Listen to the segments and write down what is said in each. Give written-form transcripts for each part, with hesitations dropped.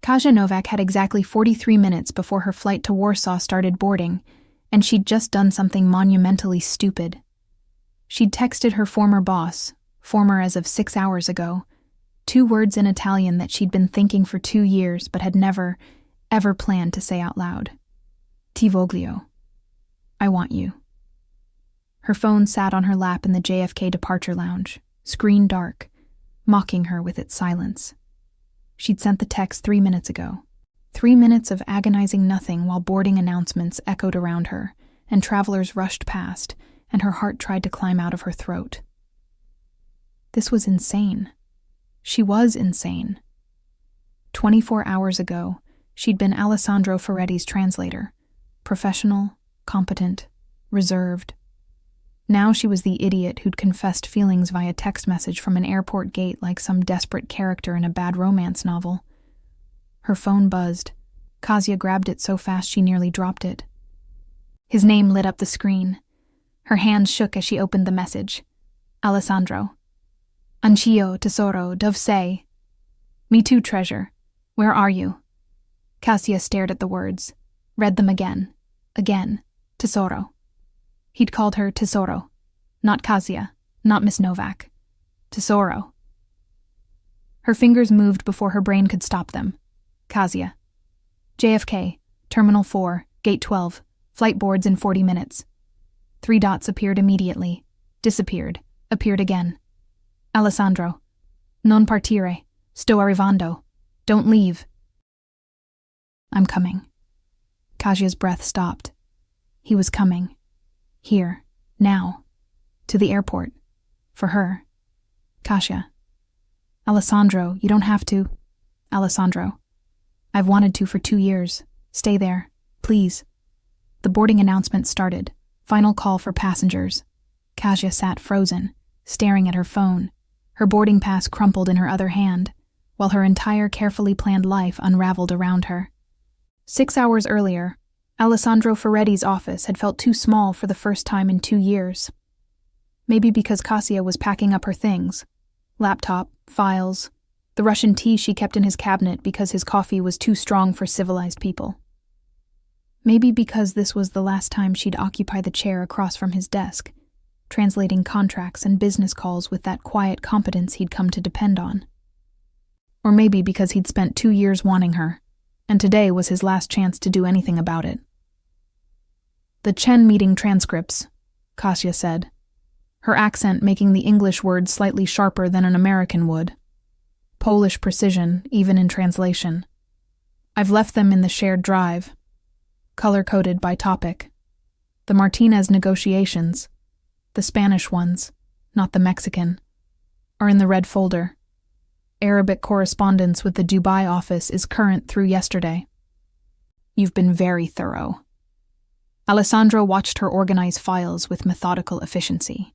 Kasia Novak had exactly 43 minutes before her flight to Warsaw started boarding, and she'd just done something monumentally stupid. She'd texted her former boss, former as of 6 hours ago, 2 words in Italian that she'd been thinking for 2 years but had never, ever planned to say out loud. Ti voglio. I want you. Her phone sat on her lap in the JFK departure lounge, screen dark, mocking her with its silence. She'd sent the text 3 minutes ago. 3 minutes of agonizing nothing while boarding announcements echoed around her, and travelers rushed past, and her heart tried to climb out of her throat. This was insane. She was insane. 24 hours ago, she'd been Alessandro Ferretti's translator, professional, competent, reserved. Now she was the idiot who'd confessed feelings via text message from an airport gate like some desperate character in a bad romance novel. Her phone buzzed. Kasia grabbed it so fast she nearly dropped it. His name lit up the screen. Her hands shook as she opened the message. Alessandro. Anch'io, tesoro, dove sei? Me too, treasure. Where are you? Kasia stared at the words, read them again. Again. Tesoro. He'd called her Tesoro. Not Kasia, not Miss Novak. Tesoro. Her fingers moved before her brain could stop them. Kasia. JFK, Terminal 4, Gate 12, flight boards in 40 minutes. 3 dots appeared immediately, disappeared, appeared again. Alessandro. Non partire, sto arrivando. Don't leave. I'm coming. Kasia's breath stopped. He was coming. Here, now, to the airport, for her. Kasia. Alessandro, you don't have to. Alessandro. I've wanted to for 2 years. Stay there, please. The boarding announcement started. Final call for passengers. Kasia sat frozen, staring at her phone, her boarding pass crumpled in her other hand, while her entire carefully planned life unraveled around her. 6 hours earlier, Alessandro Ferretti's office had felt too small for the first time in 2 years. Maybe because Kasia was packing up her things. Laptop, files, the Russian tea she kept in his cabinet because his coffee was too strong for civilized people. Maybe because this was the last time she'd occupy the chair across from his desk, translating contracts and business calls with that quiet competence he'd come to depend on. Or maybe because he'd spent 2 years wanting her, and today was his last chance to do anything about it. The Chen meeting transcripts, Kasia said, her accent making the English words slightly sharper than an American would. Polish precision, even in translation. I've left them in the shared drive, color-coded by topic. The Martinez negotiations, the Spanish ones, not the Mexican, are in the red folder. Arabic correspondence with the Dubai office is current through yesterday. You've been very thorough. Alessandro watched her organize files with methodical efficiency.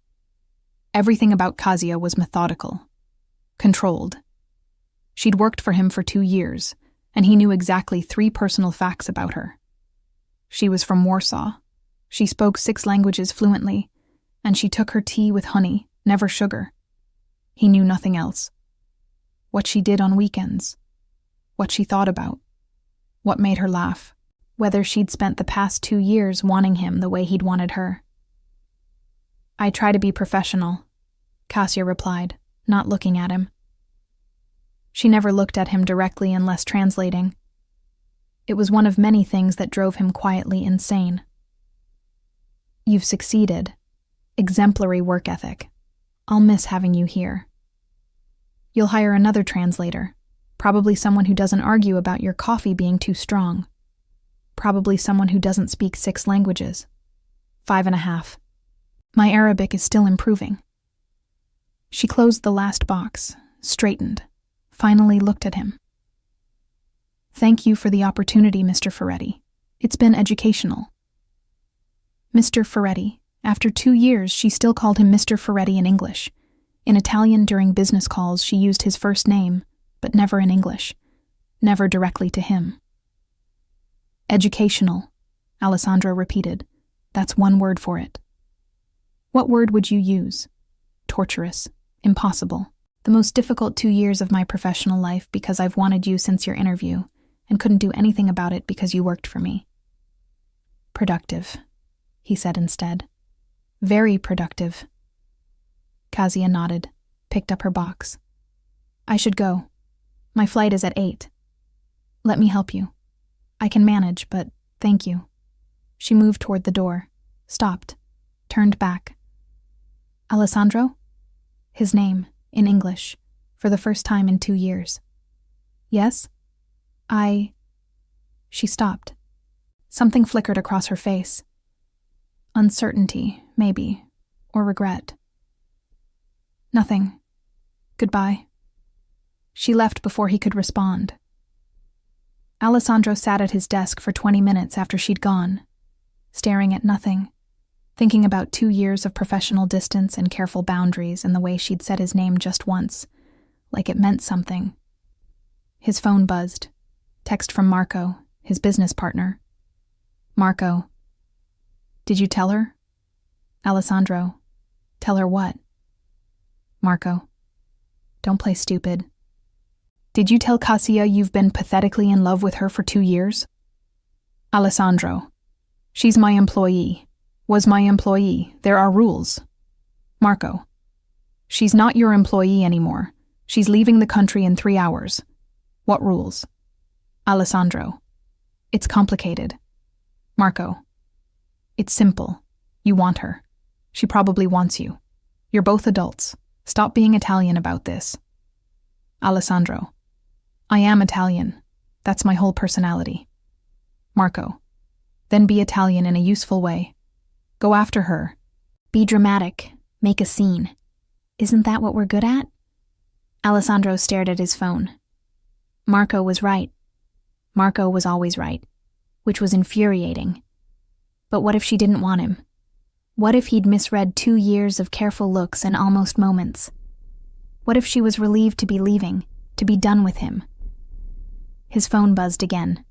Everything about Kasia was methodical, controlled. She'd worked for him for 2 years, and he knew exactly 3 personal facts about her. She was from Warsaw. She spoke 6 languages fluently, and she took her tea with honey, never sugar. He knew nothing else. What she did on weekends, what she thought about, what made her laugh, whether she'd spent the past 2 years wanting him the way he'd wanted her. I try to be professional, Kasia replied, not looking at him. She never looked at him directly unless translating. It was one of many things that drove him quietly insane. You've succeeded. Exemplary work ethic. I'll miss having you here. You'll hire another translator, probably someone who doesn't argue about your coffee being too strong. Probably someone who doesn't speak 6 languages. 5.5. My Arabic is still improving. She closed the last box, straightened, finally looked at him. Thank you for the opportunity, Mr. Ferretti. It's been educational. Mr. Ferretti. After 2 years, she still called him Mr. Ferretti in English. In Italian, during business calls, she used his first name, but never in English. Never directly to him. Educational, Alessandro repeated. That's one word for it. What word would you use? Torturous. Impossible. The most difficult 2 years of my professional life because I've wanted you since your interview. and couldn't do anything about it because you worked for me. Productive, he said instead. Very productive. Kasia nodded, picked up her box. I should go. My flight is at 8. Let me help you. I can manage, but thank you. She moved toward the door, stopped, turned back. Alessandro? His name, in English, for the first time in 2 years. Yes? She stopped. Something flickered across her face. Uncertainty, maybe, or regret. Nothing. Goodbye. She left before he could respond. Alessandro sat at his desk for 20 minutes after she'd gone, staring at nothing, thinking about 2 years of professional distance and careful boundaries and the way she'd said his name just once, like it meant something. His phone buzzed. Text from Marco, his business partner. Marco. Did you tell her? Alessandro. Tell her what? Marco. Don't play stupid. Did you tell Kasia you've been pathetically in love with her for 2 years? Alessandro. She's my employee. Was my employee. There are rules. Marco. She's not your employee anymore. She's leaving the country in 3 hours. What rules? Alessandro. It's complicated. Marco. It's simple. You want her. She probably wants you. You're both adults. Stop being Italian about this. Alessandro. I am Italian. That's my whole personality. Marco. Then be Italian in a useful way. Go after her. Be dramatic. Make a scene. Isn't that what we're good at? Alessandro stared at his phone. Marco was right. Marco was always right, which was infuriating. But what if she didn't want him? What if he'd misread 2 years of careful looks and almost moments? What if she was relieved to be leaving, to be done with him? His phone buzzed again.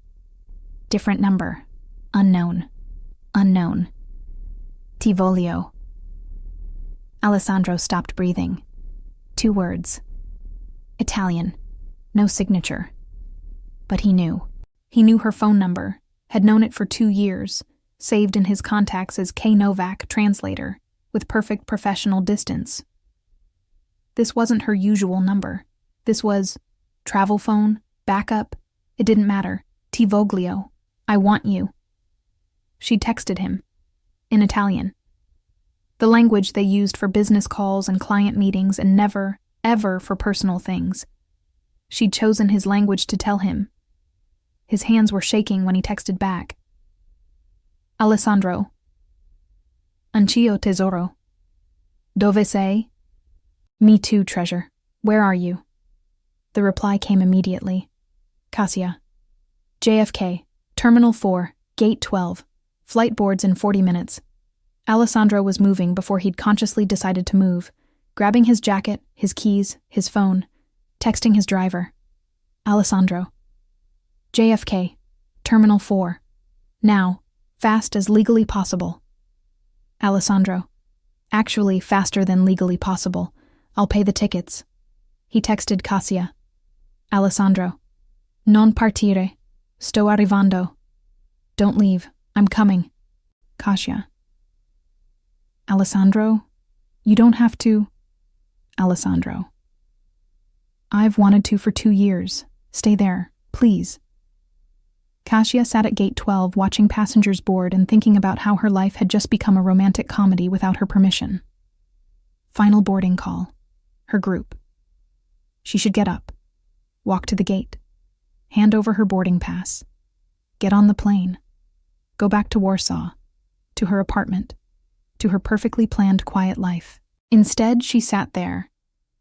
Different number. Unknown. Unknown. Ti voglio. Alessandro stopped breathing. 2 words. Italian. No signature. But he knew. He knew her phone number, had known it for 2 years, saved in his contacts as K. Novak, translator, with perfect professional distance. This wasn't her usual number. This was travel phone, backup. It didn't matter. Ti voglio. I want you. She texted him. In Italian. The language they used for business calls and client meetings and never, ever for personal things. She'd chosen his language to tell him. His hands were shaking when he texted back. Alessandro. Anch'io tesoro. Dove sei? Me too, treasure. Where are you? The reply came immediately. Kasia. JFK. Terminal 4. Gate 12. Flight boards in 40 minutes. Alessandro was moving before he'd consciously decided to move, grabbing his jacket, his keys, his phone, texting his driver. Alessandro. JFK. Terminal 4. Now. Fast as legally possible. Alessandro. Actually, faster than legally possible. I'll pay the tickets. He texted Kasia. Alessandro. Non partire. Sto arrivando. Don't leave. I'm coming. Kasia. Alessandro, you don't have to. Alessandro. I've wanted to for 2 years. Stay there, please. Kasia sat at gate 12 watching passengers board and thinking about how her life had just become a romantic comedy without her permission. Final boarding call. Her group. She should get up, walk to the gate, hand over her boarding pass, get on the plane, go back to Warsaw, to her apartment, to her perfectly planned quiet life. Instead, she sat there,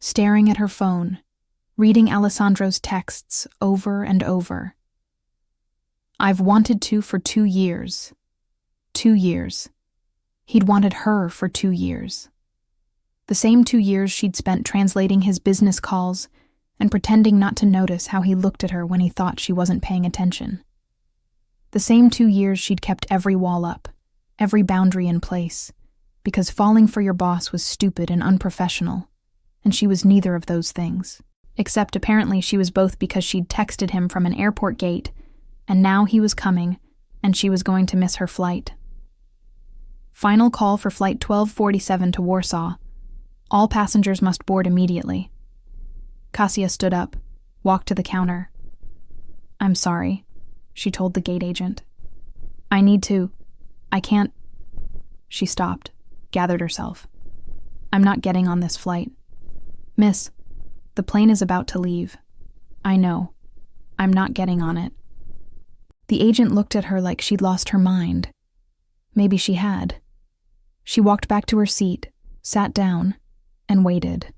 staring at her phone, reading Alessandro's texts over and over. I've wanted to for 2 years. 2 years. He'd wanted her for 2 years. The same 2 years she'd spent translating his business calls and pretending not to notice how he looked at her when he thought she wasn't paying attention. The same 2 years she'd kept every wall up, every boundary in place, because falling for your boss was stupid and unprofessional, and she was neither of those things. Except apparently she was both, because she'd texted him from an airport gate and now he was coming, and she was going to miss her flight. Final call for Flight 1247 to Warsaw. All passengers must board immediately. Kasia stood up, walked to the counter. "I'm sorry," she told the gate agent. I can't." She stopped, gathered herself. "I'm not getting on this flight. Miss, the plane is about to leave. I know. I'm not getting on it." The agent looked at her like she'd lost her mind. Maybe she had. She walked back to her seat, sat down, and waited.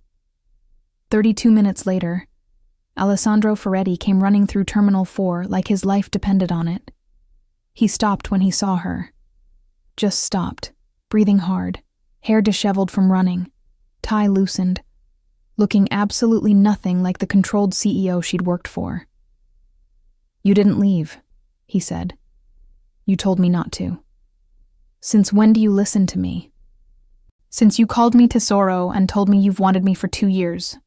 32 minutes later, Alessandro Ferretti came running through Terminal 4 like his life depended on it. He stopped when he saw her. Just stopped, breathing hard, hair disheveled from running, tie loosened, looking absolutely nothing like the controlled CEO she'd worked for. "You didn't leave," he said. "You told me not to. Since when do you listen to me? Since you called me Tesoro and told me you've wanted me for 2 years.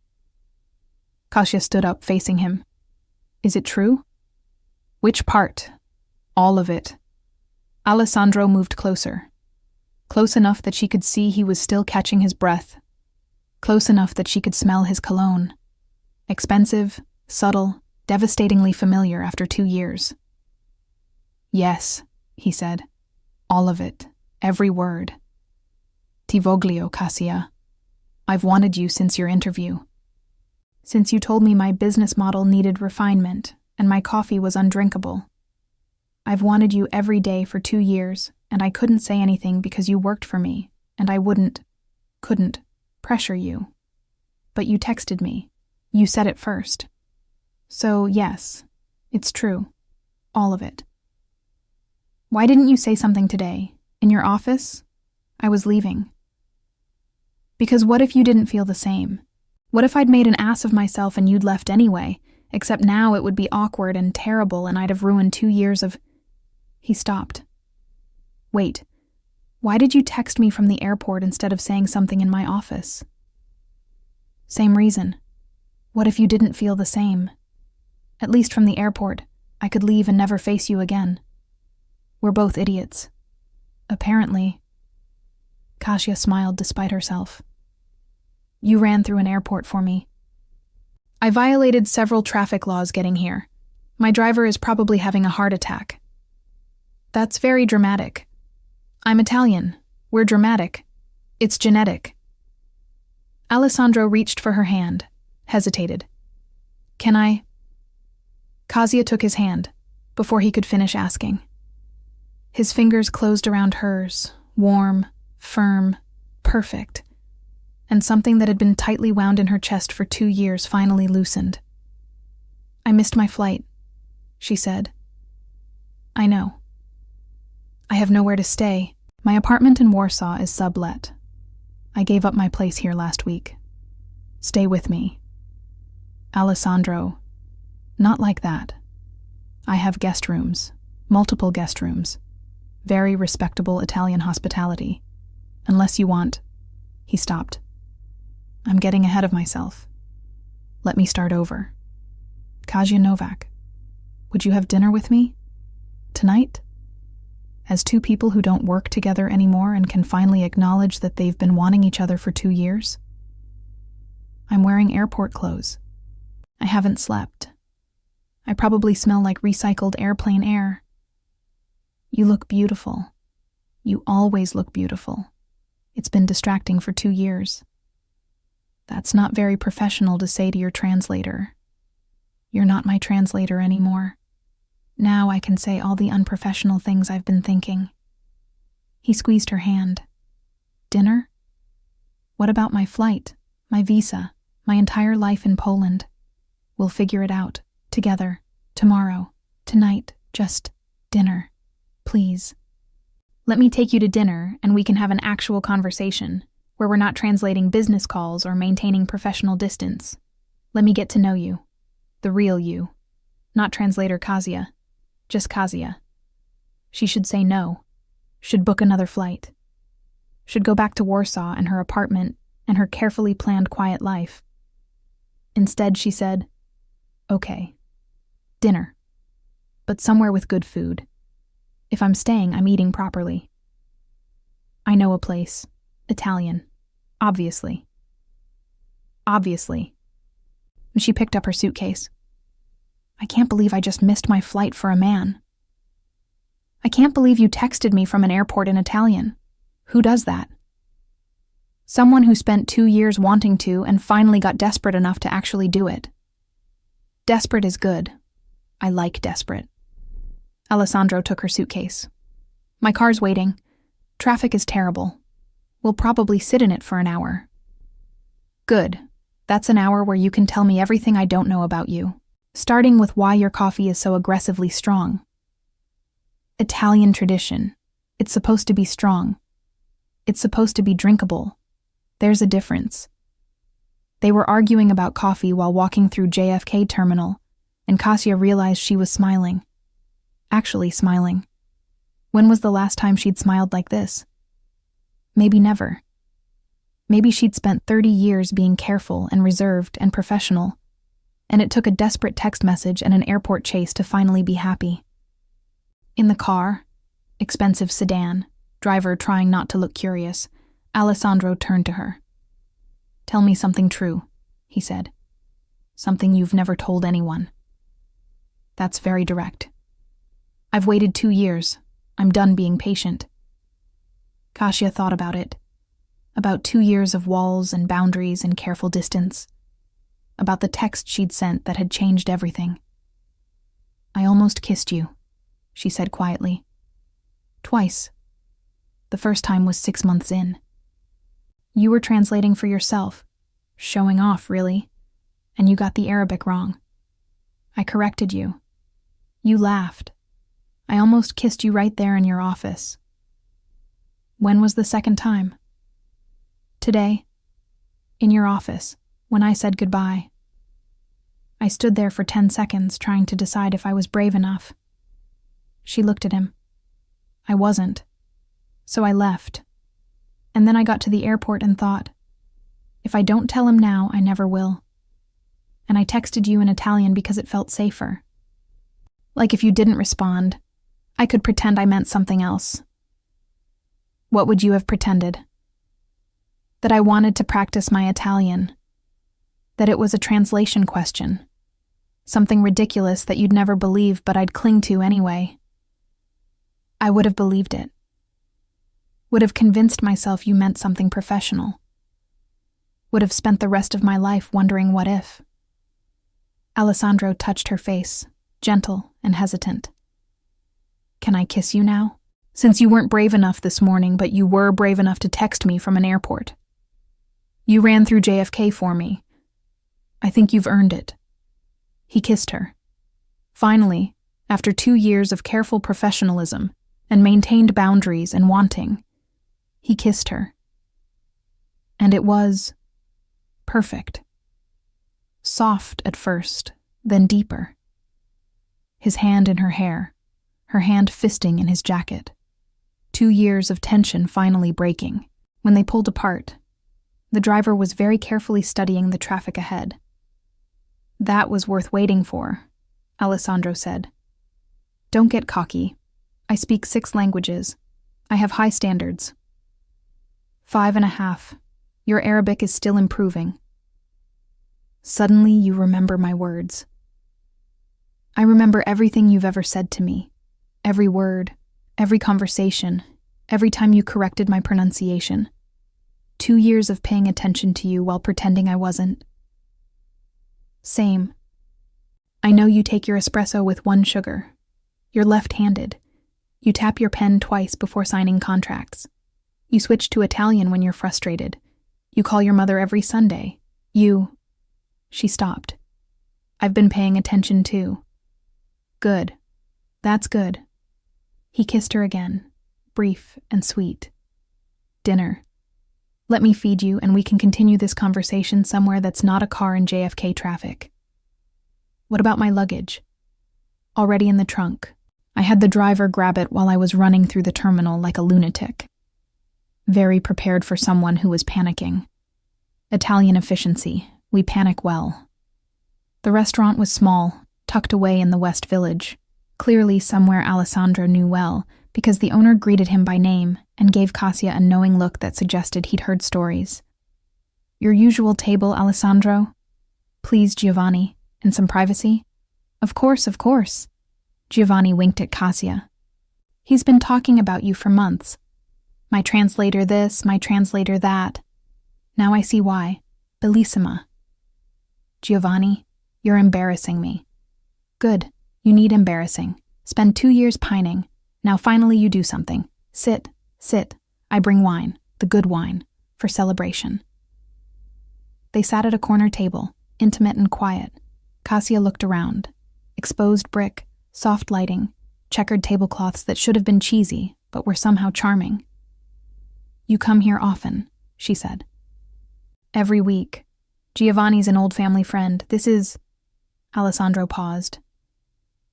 Kasia stood up, facing him. "Is it true?" "Which part?" "All of it." Alessandro moved closer. Close enough that she could see he was still catching his breath. Close enough that she could smell his cologne. Expensive, subtle, devastatingly familiar after 2 years. "Yes," he said. "All of it. Every word. Ti voglio, Kasia. I've wanted you since your interview. Since you told me my business model needed refinement and my coffee was undrinkable. I've wanted you every day for 2 years, and I couldn't say anything because you worked for me, and I couldn't pressure you. But you texted me. You said it first. So, yes, it's true. All of it. Why didn't you say something today? In your office? I was leaving. Because what if you didn't feel the same? What if I'd made an ass of myself and you'd left anyway, except now it would be awkward and terrible and I'd have ruined 2 years of..." He stopped. "Wait, why did you text me from the airport instead of saying something in my office?" "Same reason. What if you didn't feel the same? At least from the airport, I could leave and never face you again. We're both idiots. Apparently." Kasia smiled despite herself. "You ran through an airport for me. I violated several traffic laws getting here. My driver is probably having a heart attack. That's very dramatic. I'm Italian. We're dramatic. It's genetic." Alessandro reached for her hand, hesitated. "Can I?" Kasia took his hand, before he could finish asking. His fingers closed around hers, warm, firm, perfect, and something that had been tightly wound in her chest for 2 years finally loosened. "I missed my flight," she said. "I know. I have nowhere to stay. My apartment in Warsaw is sublet. I gave up my place here last week. Stay with me." "Alessandro, not like that. I have guest rooms, multiple guest rooms. Very respectable Italian hospitality. Unless you want..." He stopped. "I'm getting ahead of myself. Let me start over. Kasia Novak, would you have dinner with me? Tonight? As 2 people who don't work together anymore and can finally acknowledge that they've been wanting each other for 2 years? I'm wearing airport clothes. I haven't slept. I probably smell like recycled airplane air. You look beautiful. You always look beautiful. It's been distracting for 2 years. That's not very professional to say to your translator. You're not my translator anymore. Now I can say all the unprofessional things I've been thinking." He squeezed her hand. "Dinner? What about my flight, my visa, my entire life in Poland? We'll figure it out, together, tomorrow, tonight, just dinner. Please. Let me take you to dinner and we can have an actual conversation, where we're not translating business calls or maintaining professional distance. Let me get to know you. The real you. Not translator Kasia. Just Kasia. She should say no. Should book another flight. Should go back to Warsaw and her apartment and her carefully planned quiet life. Instead, she said, "Okay. Dinner." but somewhere with good food. If I'm staying, I'm eating properly. I know a place. Italian. Obviously. Obviously. She picked up her suitcase. I can't believe I just missed my flight for a man. I can't believe you texted me from an airport in Italian. Who does that? Someone who spent 2 years wanting to and finally got desperate enough to actually do it. Desperate is good. I like desperate. Alessandro took her suitcase. My car's waiting. Traffic is terrible. We'll probably sit in it for an hour. Good. That's an hour where you can tell me everything I don't know about you, starting with why your coffee is so aggressively strong. Italian tradition. It's supposed to be strong. It's supposed to be drinkable. There's a difference. They were arguing about coffee while walking through JFK Terminal, and Kasia realized she was smiling. Actually smiling. When was the last time she'd smiled like this? Maybe never. Maybe she'd spent 30 years being careful and reserved and professional, and it took a desperate text message and an airport chase to finally be happy. In the car, expensive sedan, driver trying not to look curious, Alessandro turned to her. Tell me something true, he said. Something you've never told anyone. That's very direct. I've waited 2 years. I'm done being patient. Kasia thought about it. About 2 years of walls and boundaries and careful distance. About the text she'd sent that had changed everything. I almost kissed you, she said quietly. Twice. The first time was 6 months in. You were translating for yourself, showing off, really, and you got the Arabic wrong. I corrected you. You laughed. I almost kissed you right there in your office. When was the second time? Today. In your office, when I said goodbye. I stood there for 10 seconds trying to decide if I was brave enough. She looked at him. I wasn't. So I left. And then I got to the airport and thought, if I don't tell him now, I never will. And I texted you in Italian because it felt safer. Like if you didn't respond, I could pretend I meant something else. What would you have pretended? That I wanted to practice my Italian. That it was a translation question. Something ridiculous that you'd never believe but I'd cling to anyway. I would have believed it. Would have convinced myself you meant something professional. Would have spent the rest of my life wondering what if. Alessandro touched her face, gentle and hesitant. Can I kiss you now? Since you weren't brave enough this morning, but you were brave enough to text me from an airport. You ran through JFK for me. I think you've earned it. He kissed her. Finally, after 2 years of careful professionalism and maintained boundaries and wanting, he kissed her. And it was perfect. Soft at first, then deeper. His hand in her hair, her hand fisting in his jacket. 2 years of tension finally breaking. When they pulled apart, the driver was very carefully studying the traffic ahead. That was worth waiting for, Alessandro said. Don't get cocky. I speak 6 languages. I have high standards. 5.5. Your Arabic is still improving. Suddenly you remember my words. I remember everything you've ever said to me. Every word, every conversation, every time you corrected my pronunciation. 2 years of paying attention to you while pretending I wasn't. Same. I know you take your espresso with 1 sugar. You're left-handed. You tap your pen twice before signing contracts. You switch to Italian when you're frustrated. You call your mother every Sunday. She stopped. I've been paying attention too. Good. That's good. He kissed her again, brief and sweet. Dinner. Let me feed you and we can continue this conversation somewhere that's not a car in JFK traffic. What about my luggage? Already in the trunk. I had the driver grab it while I was running through the terminal like a lunatic. Very prepared for someone who was panicking. Italian efficiency. We panic well. The restaurant was small, tucked away in the West Village. Clearly somewhere Alessandro knew well, because the owner greeted him by name and gave Cassia a knowing look that suggested he'd heard stories. "Your usual table, Alessandro? Please, Giovanni, in some privacy?" Of course. Giovanni winked at Cassia. "He's been talking about you for months. My translator this, my translator that. Now I see why. Bellissima." "Giovanni, you're embarrassing me." "Good. You need embarrassing. Spend 2 years pining. Now finally you do something. Sit. I bring wine, the good wine, for celebration." They sat at a corner table, intimate and quiet. Cassia looked around. Exposed brick, soft lighting, checkered tablecloths that should have been cheesy, but were somehow charming. "You come here often," she said. "Every week. Giovanni's an old family friend. This is..." Alessandro paused.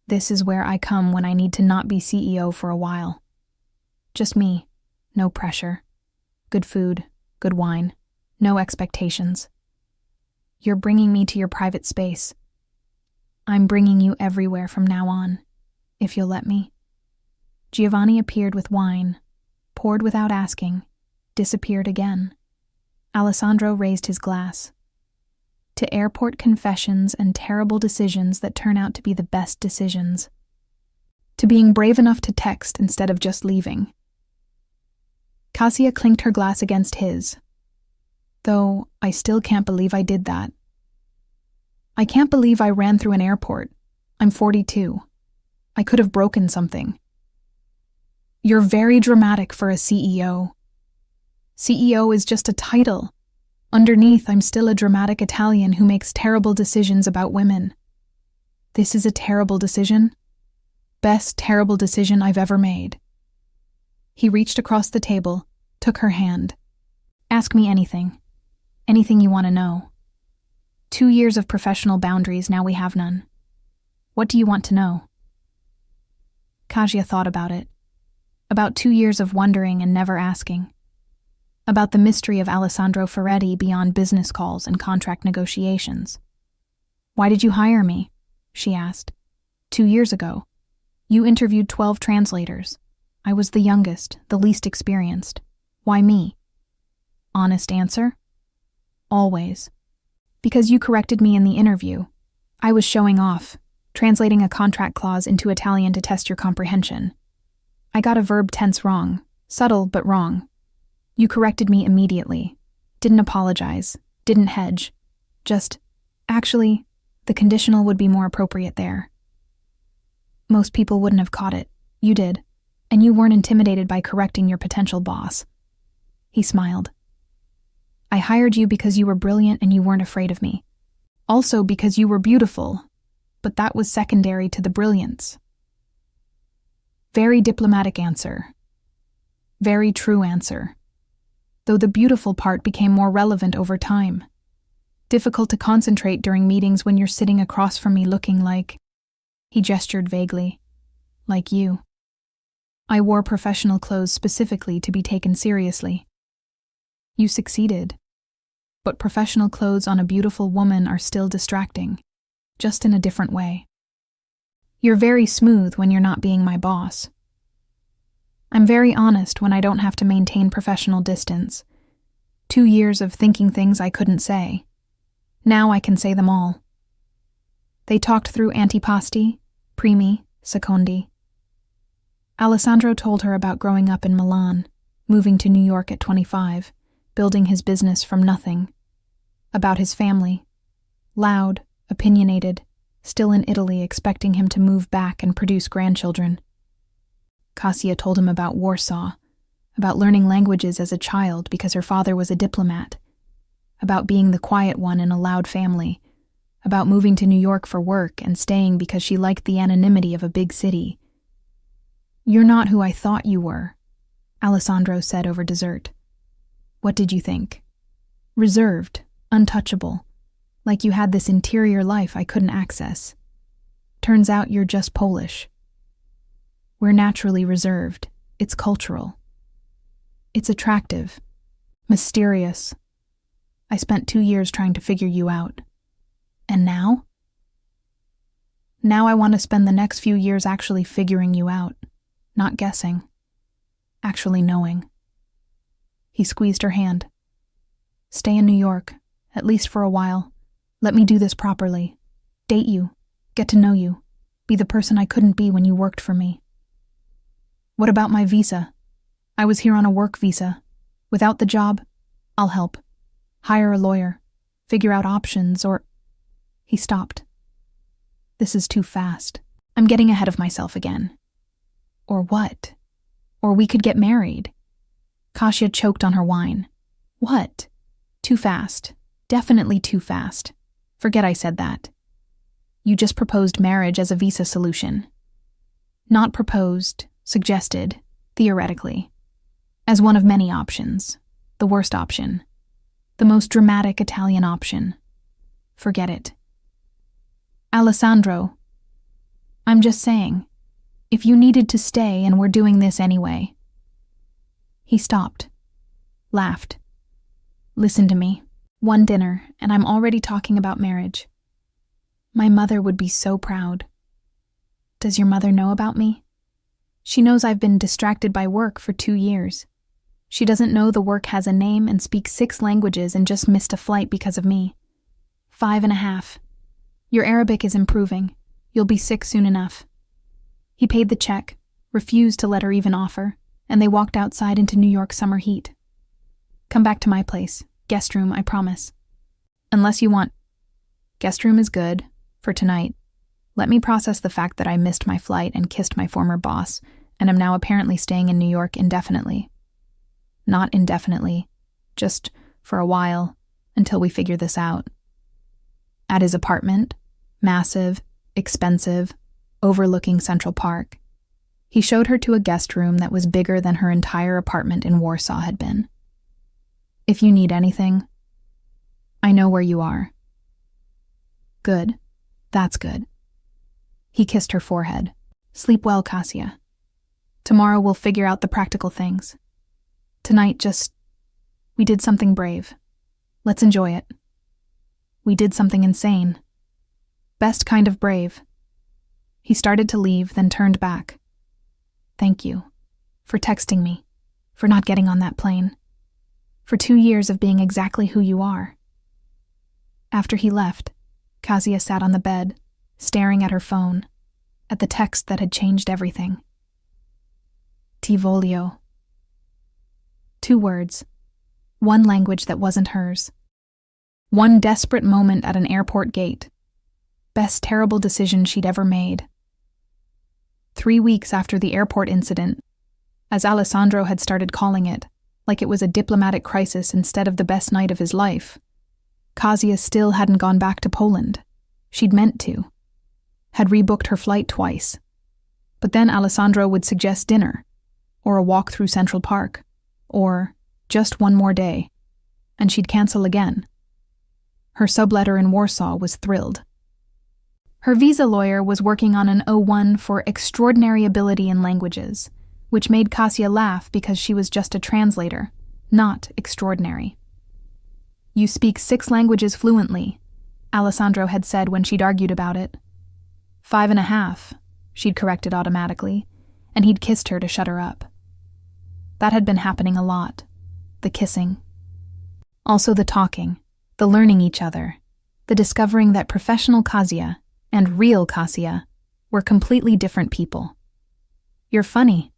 "This is where I come when I need to not be CEO for a while. Just me. No pressure. Good food, good wine. No expectations. You're bringing me to your private space. I'm bringing you everywhere from now on, if you'll let me." Giovanni appeared with wine, poured without asking, disappeared again. Alessandro raised his glass. "To airport confessions and terrible decisions that turn out to be the best decisions. To being brave enough to text instead of just leaving." Cassia clinked her glass against his. "Though I still can't believe I did that. I can't believe I ran through an airport. I'm 42. I could have broken something." "You're very dramatic for a CEO. CEO is just a title. Underneath, I'm still a dramatic Italian who makes terrible decisions about women. This is a terrible decision. Best terrible decision I've ever made." He reached across the table, took her hand. "Ask me anything. Anything you want to know. 2 years of professional boundaries, now we have none. What do you want to know?" Cassia thought about it. About 2 years of wondering and never asking. About the mystery of Alessandro Ferretti beyond business calls and contract negotiations. "Why did you hire me?" she asked. 2 years ago. You interviewed 12 translators. I was the youngest, the least experienced. Why me?" Honest answer? "Always. Because you corrected me in the interview. I was showing off, translating a contract clause into Italian to test your comprehension. I got a verb tense wrong, subtle but wrong. You corrected me immediately. Didn't apologize, didn't hedge. Just, actually, the conditional would be more appropriate there. Most people wouldn't have caught it. You did. And you weren't intimidated by correcting your potential boss." He smiled. "I hired you because you were brilliant and you weren't afraid of me. Also because you were beautiful, but that was secondary to the brilliance." Very diplomatic answer. Very true answer. Though the beautiful part became more relevant over time. Difficult to concentrate during meetings when you're sitting across from me looking like... He gestured vaguely. "Like you. I wore professional clothes specifically to be taken seriously. You succeeded. But professional clothes on a beautiful woman are still distracting, just in a different way. You're very smooth when you're not being my boss. I'm very honest when I don't have to maintain professional distance. 2 years of thinking things I couldn't say. Now I can say them all." They talked through antipasti, primi, secondi. Alessandro told her about growing up in Milan, moving to New York at 25, building his business from nothing. About his family. Loud, opinionated, still in Italy expecting him to move back and produce grandchildren. Cassia told him about Warsaw, about learning languages as a child because her father was a diplomat, about being the quiet one in a loud family, about moving to New York for work and staying because she liked the anonymity of a big city. "You're not who I thought you were," Alessandro said over dessert. "What did you think?" "Reserved, untouchable, like you had this interior life I couldn't access. Turns out you're just Polish." "We're naturally reserved. It's cultural. It's attractive, mysterious. I spent 2 years trying to figure you out. And now?" Now I want to spend the next few years actually figuring you out, not guessing, actually knowing. He squeezed her hand. Stay in New York, at least for a while. Let me do this properly. Date you, get to know you, be the person I couldn't be when you worked for me. What about my visa? I was here on a work visa. Without the job, I'll help. Hire a lawyer, figure out options, or... He stopped. This is too fast. I'm getting ahead of myself again. Or what? Or we could get married. Kasia choked on her wine. What? Too fast. Definitely too fast. Forget I said that. You just proposed marriage as a visa solution. Not proposed, suggested, theoretically. As one of many options. The worst option. The most dramatic Italian option. Forget it. Alessandro, I'm just saying, if you needed to stay and we're doing this anyway. He stopped. Laughed. Listen to me. One dinner, and I'm already talking about marriage. My mother would be so proud. Does your mother know about me? She knows I've been distracted by work for 2 years. She doesn't know the work has a name and speaks 6 languages and just missed a flight because of me. 5.5. Your Arabic is improving. You'll be 6 soon enough. He paid the check, refused to let her even offer, and they walked outside into New York summer heat. Come back to my place. Guest room, I promise. Unless you want... Guest room is good. For tonight. Let me process the fact that I missed my flight and kissed my former boss, and am now apparently staying in New York indefinitely. Not indefinitely. Just for a while, until we figure this out. At his apartment, massive, expensive, overlooking Central Park, he showed her to a guest room that was bigger than her entire apartment in Warsaw had been. If you need anything, I know where you are. Good. That's good. He kissed her forehead. Sleep well, Kasia. Tomorrow we'll figure out the practical things. Tonight we did something brave. Let's enjoy it. We did something insane. Best kind of brave. He started to leave, then turned back. Thank you. For texting me. For not getting on that plane. For 2 years of being exactly who you are. After he left, Kasia sat on the bed, staring at her phone, at the text that had changed everything. Ti voglio. 2 words. 1 language that wasn't hers. 1 desperate moment at an airport gate. Best terrible decision she'd ever made. 3 weeks after the airport incident, as Alessandro had started calling it, like it was a diplomatic crisis instead of the best night of his life, Kasia still hadn't gone back to Poland. She'd meant to. Had rebooked her flight twice. But then Alessandro would suggest dinner, or a walk through Central Park, or just one more day, and she'd cancel again. Her subletter in Warsaw was thrilled. Her visa lawyer was working on an O1 for extraordinary ability in languages, which made Kasia laugh because she was just a translator, not extraordinary. You speak 6 languages fluently, Alessandro had said when she'd argued about it. 5.5, she'd corrected automatically, and he'd kissed her to shut her up. That had been happening a lot. The kissing. Also the talking, the learning each other, the discovering that professional Kasia and real Kasia were completely different people. You're funny,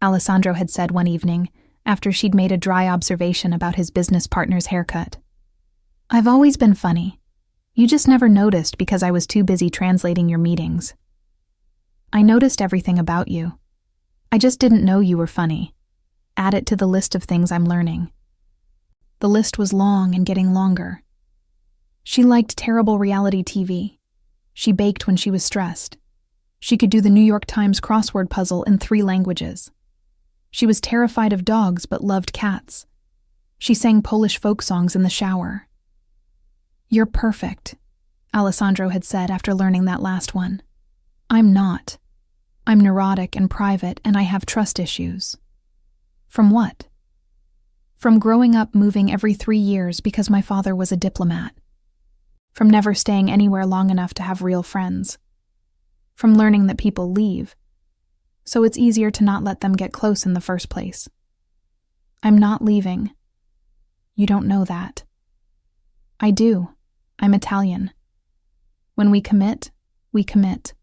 Alessandro had said one evening after she'd made a dry observation about his business partner's haircut. I've always been funny. You just never noticed because I was too busy translating your meetings. I noticed everything about you. I just didn't know you were funny. Add it to the list of things I'm learning. The list was long and getting longer. She liked terrible reality TV. She baked when she was stressed. She could do the New York Times crossword puzzle in 3 languages. She was terrified of dogs but loved cats. She sang Polish folk songs in the shower. You're perfect, Alessandro had said after learning that last one. I'm not. I'm neurotic and private, and I have trust issues. From what? From growing up moving every 3 years because my father was a diplomat. From never staying anywhere long enough to have real friends. from learning that people leave, so it's easier to not let them get close in the first place. I'm not leaving. You don't know that. I do. I'm Italian. When we commit, we commit.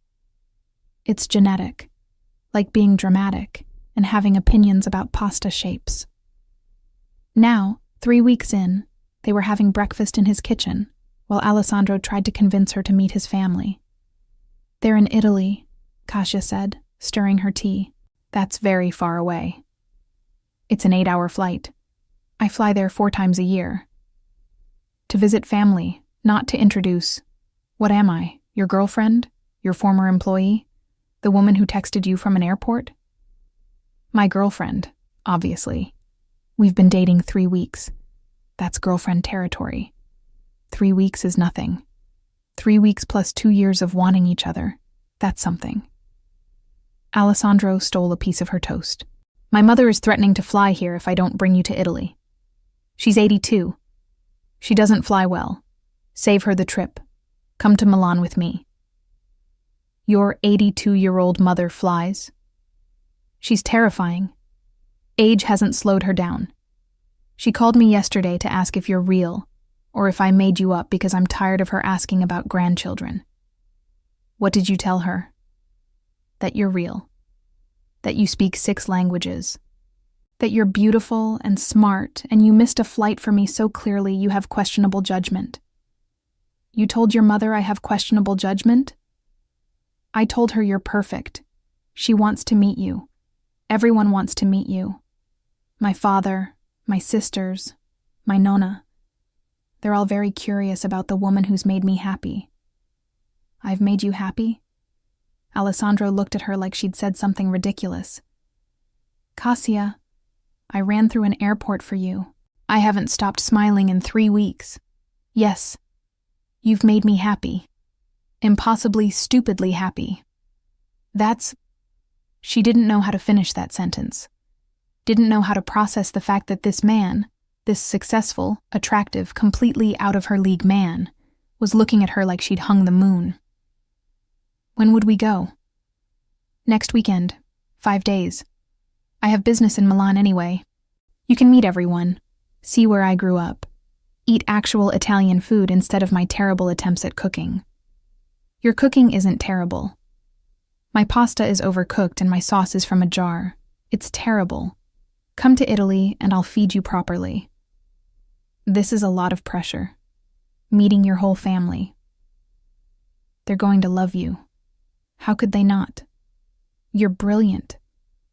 It's genetic, like being dramatic and having opinions about pasta shapes. Now, 3 weeks in, they were having breakfast in his kitchen, while Alessandro tried to convince her to meet his family. They're in Italy, Kasia said, stirring her tea. That's very far away. It's an 8-hour flight. I fly there 4 times a year. To visit family, not to introduce. What am I, your girlfriend? Your former employee? The woman who texted you from an airport? My girlfriend, obviously. We've been dating 3 weeks. That's girlfriend territory. 3 weeks is nothing. 3 weeks plus 2 years of wanting each other. That's something. Alessandro stole a piece of her toast. My mother is threatening to fly here if I don't bring you to Italy. She's 82. She doesn't fly well. Save her the trip. Come to Milan with me. Your 82-year-old mother flies? She's terrifying. Age hasn't slowed her down. She called me yesterday to ask if you're real, or if I made you up because I'm tired of her asking about grandchildren. What did you tell her? That you're real. That you speak 6 languages. That you're beautiful and smart, and you missed a flight for me so clearly you have questionable judgment. You told your mother I have questionable judgment? I told her you're perfect. She wants to meet you. Everyone wants to meet you. My father, my sisters, my nonna. They're all very curious about the woman who's made me happy. I've made you happy? Alessandro looked at her like she'd said something ridiculous. Kasia, I ran through an airport for you. I haven't stopped smiling in 3 weeks. Yes, you've made me happy. Impossibly, stupidly happy. That's... She didn't know how to finish that sentence. Didn't know how to process the fact that this man, this successful, attractive, completely out of her league man, was looking at her like she'd hung the moon. When would we go? Next weekend. 5 days. I have business in Milan anyway. You can meet everyone. See where I grew up. Eat actual Italian food instead of my terrible attempts at cooking. Your cooking isn't terrible. My pasta is overcooked and my sauce is from a jar. It's terrible. Come to Italy and I'll feed you properly. This is a lot of pressure. Meeting your whole family. They're going to love you. How could they not? You're brilliant.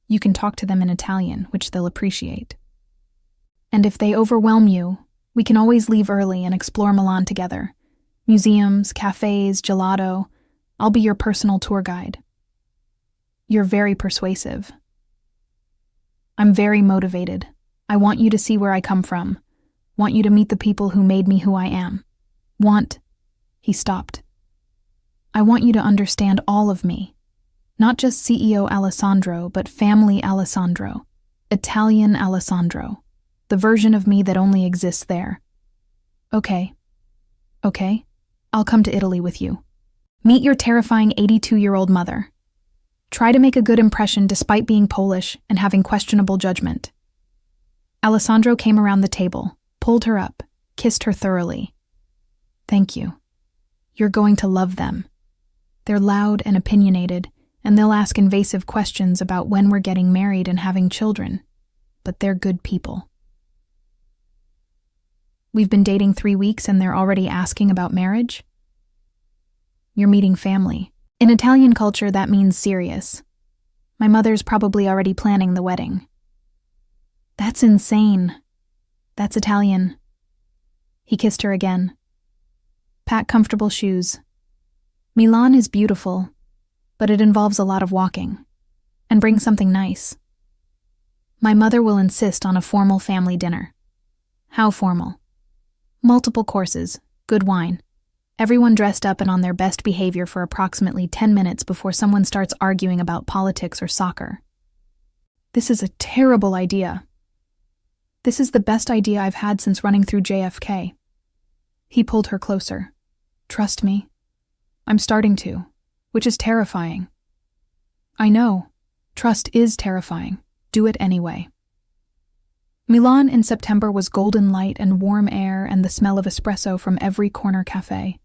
You can talk to them in Italian, which they'll appreciate. And if they overwhelm you, we can always leave early and explore Milan together. Museums, cafes, gelato. I'll be your personal tour guide. You're very persuasive. I'm very motivated. I want you to see where I come from. Want you to meet the people who made me who I am. He stopped. I want you to understand all of me. Not just CEO Alessandro, but family Alessandro. Italian Alessandro. The version of me that only exists there. Okay. I'll come to Italy with you. Meet your terrifying 82-year-old mother. Try to make a good impression despite being Polish and having questionable judgment. Alessandro came around the table, pulled her up, kissed her thoroughly. Thank you. You're going to love them. They're loud and opinionated, and they'll ask invasive questions about when we're getting married and having children. But they're good people. We've been dating 3 weeks and they're already asking about marriage? You're meeting family. In Italian culture, that means serious. My mother's probably already planning the wedding. That's insane. That's Italian. He kissed her again. Pack comfortable shoes. Milan is beautiful, but it involves a lot of walking. And bring something nice. My mother will insist on a formal family dinner. How formal? Multiple courses, good wine. Everyone dressed up and on their best behavior for approximately 10 minutes before someone starts arguing about politics or soccer. This is a terrible idea. This is the best idea I've had since running through JFK. He pulled her closer. Trust me. I'm starting to. which is terrifying. I know. Trust is terrifying. Do it anyway. Milan in September was golden light and warm air and the smell of espresso from every corner cafe.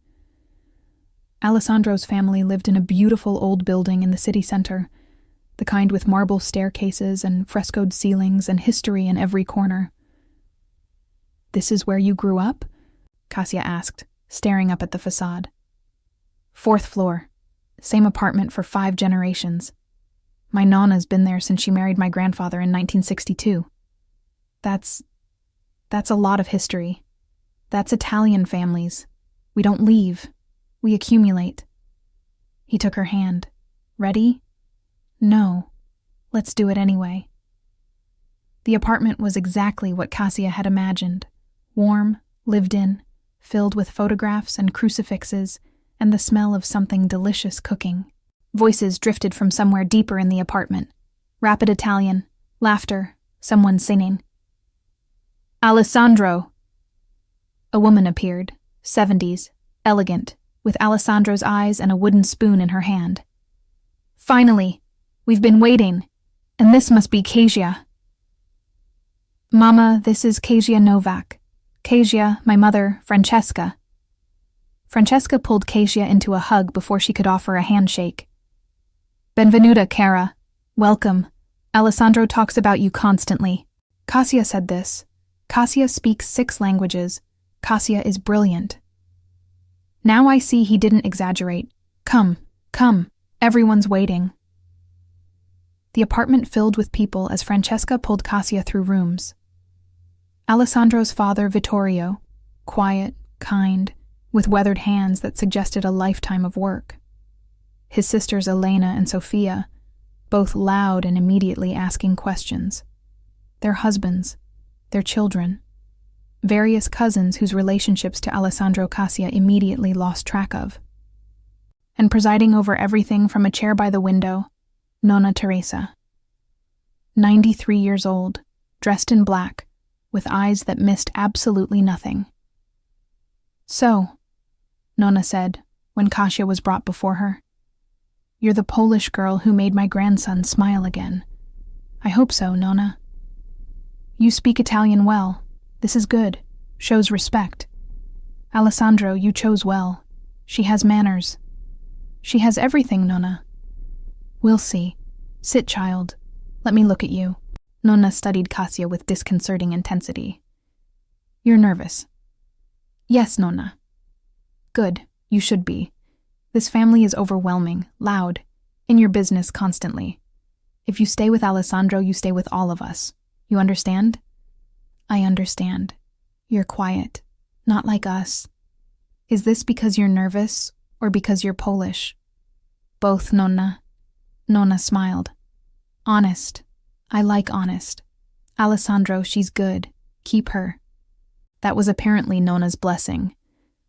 Alessandro's family lived in a beautiful old building in the city center, the kind with marble staircases and frescoed ceilings and history in every corner. "This is where you grew up?" Kasia asked, staring up at the facade. "Fourth floor. Same apartment for 5 generations. My nonna's been there since she married my grandfather in 1962. That's a lot of history. That's Italian families. We don't leave. We accumulate." He took her hand. "Ready?" "No. Let's do it anyway." The apartment was exactly what Kasia had imagined. Warm, lived in, filled with photographs and crucifixes, and the smell of something delicious cooking. Voices drifted from somewhere deeper in the apartment. Rapid Italian, laughter, someone singing. "Alessandro!" A woman appeared, 70s, elegant, with Alessandro's eyes and a wooden spoon in her hand. "Finally! We've been waiting. And this must be Kasia." "Mama, this is Kasia Novak. Kasia, my mother, Francesca." Francesca pulled Kasia into a hug before she could offer a handshake. "Benvenuta, cara. Welcome. Alessandro talks about you constantly." Kasia said this. Kasia speaks 6 languages. Kasia is brilliant. Now I see he didn't exaggerate. Come, everyone's waiting." The apartment filled with people as Francesca pulled Kasia through rooms. Alessandro's father, Vittorio, quiet, kind, with weathered hands that suggested a lifetime of work. His sisters Elena and Sofia, both loud and immediately asking questions. Their husbands, their children, various cousins whose relationships to Alessandro Kasia immediately lost track of. And presiding over everything from a chair by the window, Nonna Teresa. 93 years old, dressed in black, with eyes that missed absolutely nothing. "So," Nonna said, when Kasia was brought before her, "you're the Polish girl who made my grandson smile again." "I hope so, Nonna." "You speak Italian well. This is good. Shows respect. Alessandro, you chose well. She has manners." "She has everything, Nonna." "We'll see. Sit, child. Let me look at you." Nonna studied Kasia with disconcerting intensity. "You're nervous." "Yes, Nonna." "Good. You should be. This family is overwhelming, loud, in your business constantly. If you stay with Alessandro, you stay with all of us. You understand?" "I understand. You're quiet. Not like us." "Is this because you're nervous, or because you're Polish?" "Both, Nonna." Nonna smiled. "Honest. I like honest. Alessandro, she's good. Keep her." That was apparently Nonna's blessing,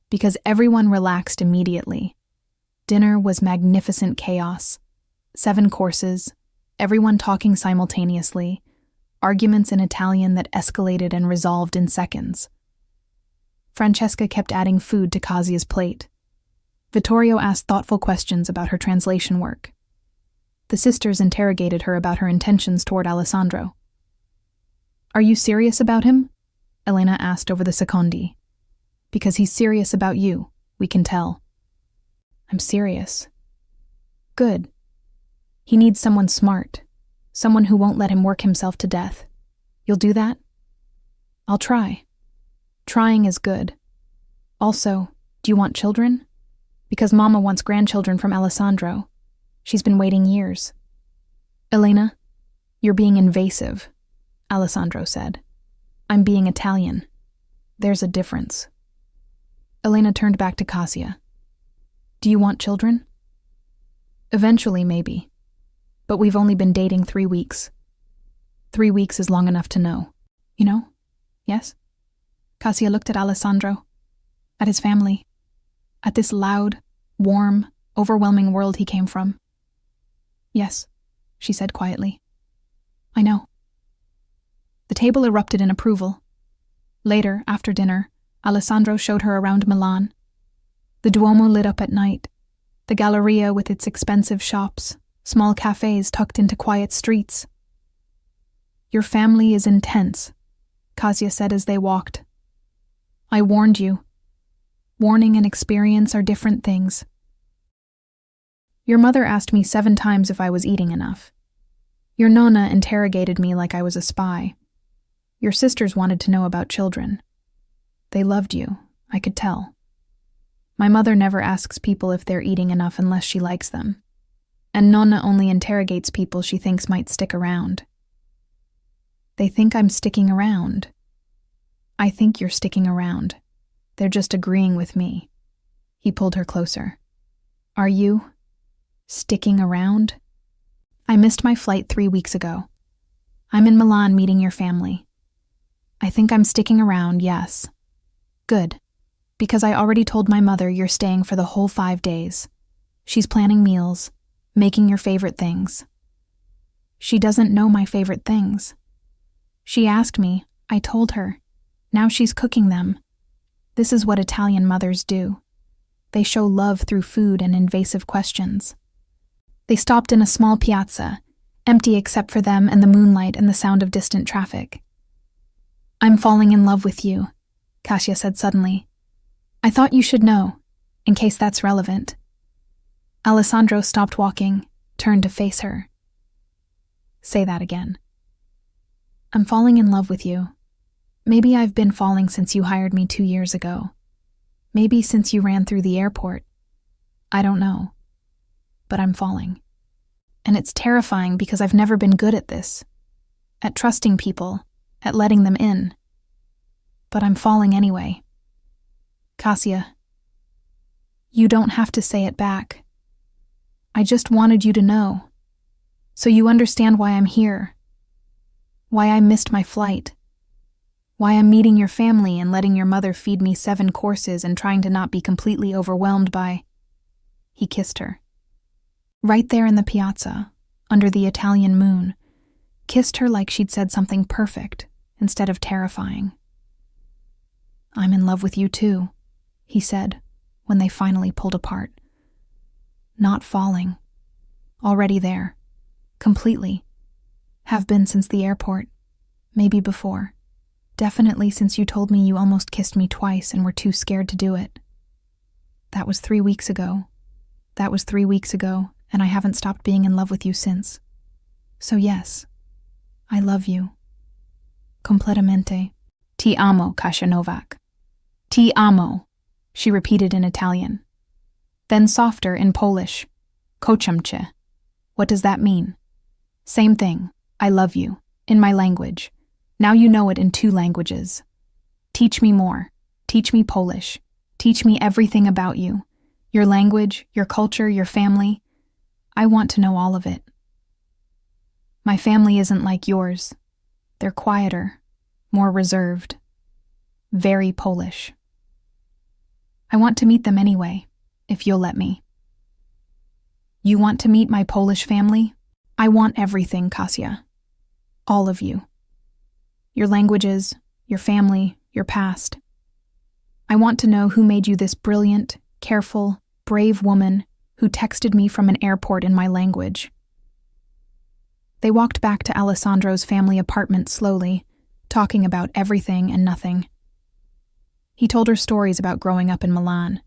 because everyone relaxed immediately. Dinner was magnificent chaos. 7 courses, everyone talking simultaneously, arguments in Italian that escalated and resolved in seconds. Francesca kept adding food to Kasia's plate. Vittorio asked thoughtful questions about her translation work. The sisters interrogated her about her intentions toward Alessandro. "Are you serious about him?" Elena asked over the secondi. "Because he's serious about you, we can tell." "I'm serious." "Good. He needs someone smart, someone who won't let him work himself to death. You'll do that?" "I'll try. Trying is good. Also, do you want children? Because Mama wants grandchildren from Alessandro. She's been waiting years." "Elena, you're being invasive," Alessandro said. "I'm being Italian. There's a difference." Elena turned back to Kasia. "Do you want children?" "Eventually, maybe. But we've only been dating 3 weeks. 3 weeks is long enough to know. You know? Yes?" Kasia looked at Alessandro, at his family, at this loud, warm, overwhelming world he came from. "Yes," she said quietly. "I know." The table erupted in approval. Later, after dinner, Alessandro showed her around Milan. The Duomo lit up at night, The Galleria with its expensive shops, small cafes tucked into quiet streets. Your family is intense, Kasia said as they walked. I warned you. Warning and experience are different things. Your mother asked me 7 times if I was eating enough. Your nonna interrogated me like I was a spy. Your sisters wanted to know about children. They loved you, I could tell. My mother never asks people if they're eating enough unless she likes them. And nonna only interrogates people she thinks might stick around. They think I'm sticking around. I think you're sticking around. They're just agreeing with me. He pulled her closer. Are you sticking around? I missed my flight 3 weeks ago. I'm in Milan meeting your family. I think I'm sticking around, yes. Good. Because I already told my mother you're staying for the whole 5 days. She's planning meals, making your favorite things. She doesn't know my favorite things. She asked me, I told her. Now she's cooking them. This is what Italian mothers do. They show love through food and invasive questions. They stopped in a small piazza, empty except for them and the moonlight and the sound of distant traffic. I'm falling in love with you, Kasia said suddenly. I thought you should know, in case that's relevant. Alessandro stopped walking, turned to face her. Say that again. I'm falling in love with you. Maybe I've been falling since you hired me 2 years ago. Maybe since you ran through the airport. I don't know. But I'm falling. And it's terrifying because I've never been good at this. At trusting people, at letting them in. But I'm falling anyway. Kasia, you don't have to say it back. I just wanted you to know. So you understand why I'm here. Why I missed my flight. Why I'm meeting your family and letting your mother feed me 7 courses and trying to not be completely overwhelmed by... He kissed her. Right there in the piazza, under the Italian moon, kissed her like she'd said something perfect instead of terrifying. I'm in love with you too, he said, when they finally pulled apart. Not falling. Already there. Completely. Have been since the airport. Maybe before. Definitely since you told me you almost kissed me twice and were too scared to do it. That was 3 weeks ago. That was 3 weeks ago, and I haven't stopped being in love with you since. So yes, I love you. Completamente. Ti amo, Kasia Novak. Ti amo, she repeated in Italian. Then softer in Polish. Kocham cię. What does that mean? Same thing. I love you. In my language. Now you know it in 2 languages. Teach me more. Teach me Polish. Teach me everything about you. Your language, your culture, your family. I want to know all of it. My family isn't like yours. They're quieter, more reserved. Very Polish. I want to meet them anyway, if you'll let me. You want to meet my Polish family? I want everything, Kasia. All of you. Your languages, your family, your past. I want to know who made you this brilliant, careful, brave woman who texted me from an airport in my language. They walked back to Alessandro's family apartment slowly, talking about everything and nothing. He told her stories about growing up in Milan.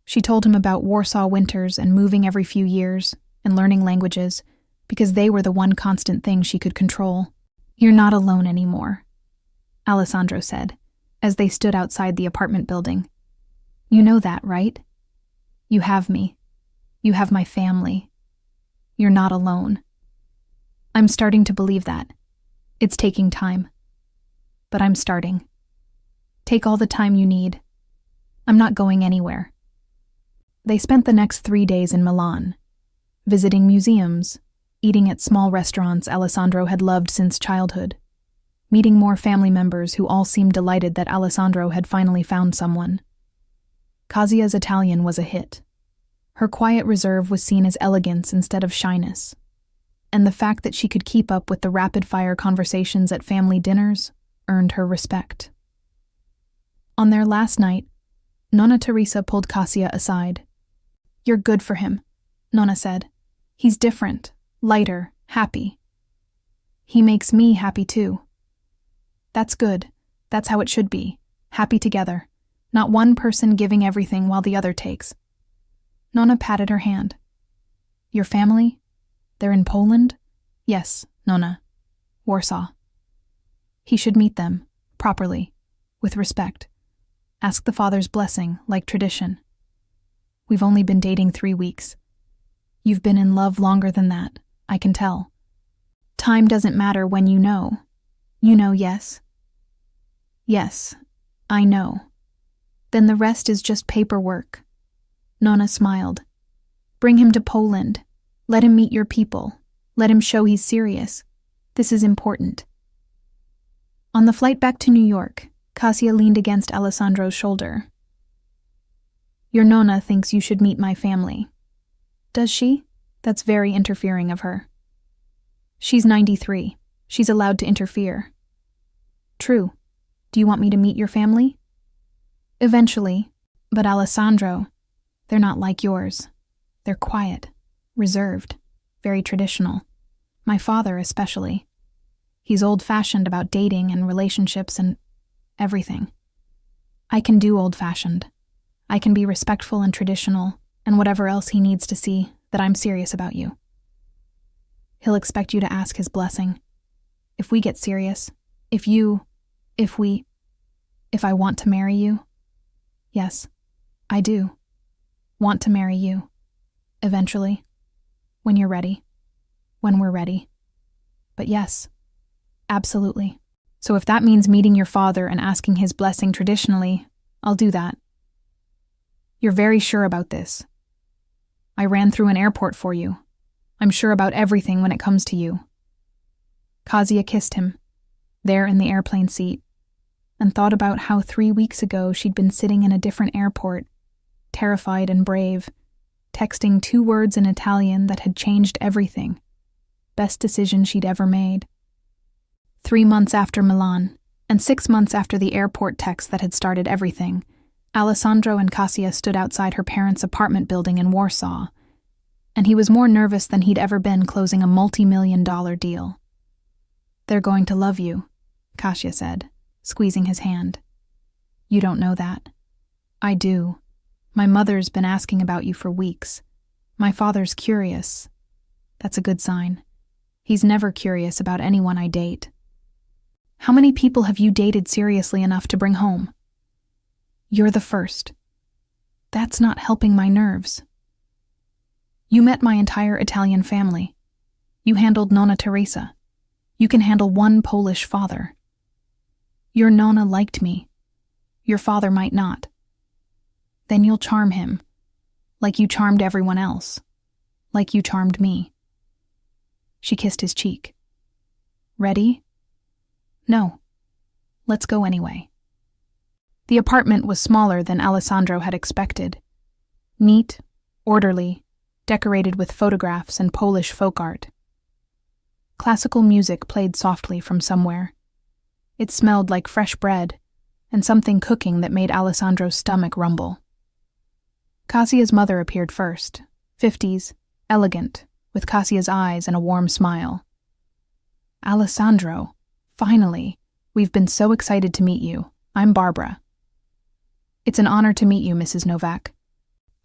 She told him about Warsaw winters and moving every few years and learning languages because they were the one constant thing she could control. You're not alone anymore, Alessandro said, as they stood outside the apartment building. You know that, right? You have me. You have my family. You're not alone. I'm starting to believe that. It's taking time. But I'm starting. Take all the time you need. I'm not going anywhere. They spent the next 3 days in Milan, visiting museums, eating at small restaurants Alessandro had loved since childhood, meeting more family members who all seemed delighted that Alessandro had finally found someone. Kasia's Italian was a hit. Her quiet reserve was seen as elegance instead of shyness, and the fact that she could keep up with the rapid-fire conversations at family dinners earned her respect. On their last night, Nonna Teresa pulled Kasia aside. You're good for him, Nona said. He's different, lighter, happy. He makes me happy too. That's good. That's how it should be. Happy together. Not one person giving everything while the other takes. Nona patted her hand. Your family? They're in Poland? Yes, Nona. Warsaw. He should meet them, properly, with respect. Ask the father's blessing, like tradition. We've only been dating 3 weeks. You've been in love longer than that, I can tell. Time doesn't matter when you know. You know, yes? Yes, I know. Then the rest is just paperwork. Nona smiled. Bring him to Poland. Let him meet your people. Let him show he's serious. This is important. On the flight back to New York, Kasia leaned against Alessandro's shoulder. Your Nona thinks you should meet my family. Does she? That's very interfering of her. She's 93. She's allowed to interfere. True. Do you want me to meet your family? Eventually. But Alessandro, they're not like yours. They're quiet, reserved, very traditional. My father especially. He's old-fashioned about dating and relationships and everything. I can do old-fashioned. I can be respectful and traditional and whatever else he needs to see that I'm serious about you. He'll expect you to ask his blessing. If we get serious, if I want to marry you, yes, I do. Want to marry you. Eventually. When you're ready. When we're ready. But yes, absolutely. So if that means meeting your father and asking his blessing traditionally, I'll do that. You're very sure about this. I ran through an airport for you. I'm sure about everything when it comes to you. Kasia kissed him, there in the airplane seat, and thought about how 3 weeks ago she'd been sitting in a different airport, terrified and brave, texting 2 words in Italian that had changed everything. Best decision she'd ever made. 3 months after Milan, and 6 months after the airport text that had started everything, Alessandro and Kasia stood outside her parents' apartment building in Warsaw, and he was more nervous than he'd ever been closing a multi-million-dollar deal. They're going to love you, Kasia said, squeezing his hand. You don't know that. I do. My mother's been asking about you for weeks. My father's curious. That's a good sign. He's never curious about anyone I date. How many people have you dated seriously enough to bring home? You're the first. That's not helping my nerves. You met my entire Italian family. You handled Nonna Teresa. You can handle one Polish father. Your Nonna liked me. Your father might not. Then you'll charm him, like you charmed everyone else, like you charmed me. She kissed his cheek. Ready? No. Let's go anyway. The apartment was smaller than Alessandro had expected. Neat, orderly, decorated with photographs and Polish folk art. Classical music played softly from somewhere. It smelled like fresh bread and something cooking that made Alessandro's stomach rumble. Kasia's mother appeared first, 50s, elegant, with Kasia's eyes and a warm smile. Alessandro, finally, we've been so excited to meet you. I'm Barbara. It's an honor to meet you, Mrs. Novak.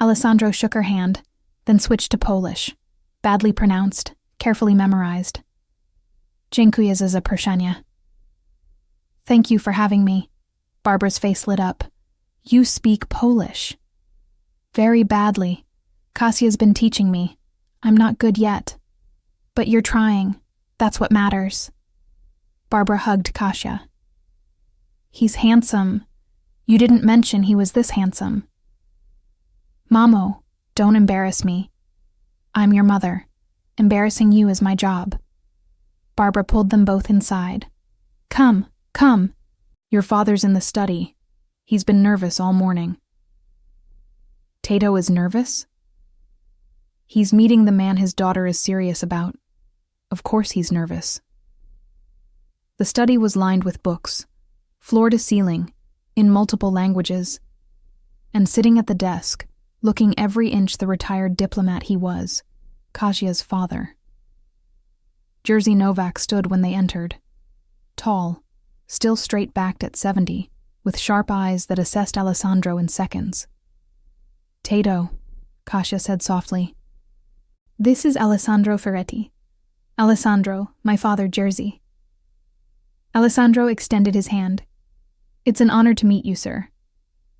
Alessandro shook her hand, then switched to Polish, badly pronounced, carefully memorized. Dziękuję za zaproszenie. Thank you for having me. Barbara's face lit up. You speak Polish. Very badly. Kasia's been teaching me. I'm not good yet. But you're trying. That's what matters. Barbara hugged Kasia. He's handsome. You didn't mention he was this handsome. Mamo, don't embarrass me. I'm your mother. Embarrassing you is my job. Barbara pulled them both inside. Come, come. Your father's in the study. He's been nervous all morning. Tato is nervous? He's meeting the man his daughter is serious about. Of course he's nervous. The study was lined with books, floor to ceiling, in multiple languages, and sitting at the desk, looking every inch the retired diplomat he was, Kasia's father. Jerzy Novak stood when they entered. Tall, still straight-backed at 70, with sharp eyes that assessed Alessandro in seconds. "Tato," Kasia said softly. "This is Alessandro Ferretti. Alessandro, my father Jerzy." Alessandro extended his hand. "It's an honor to meet you, sir.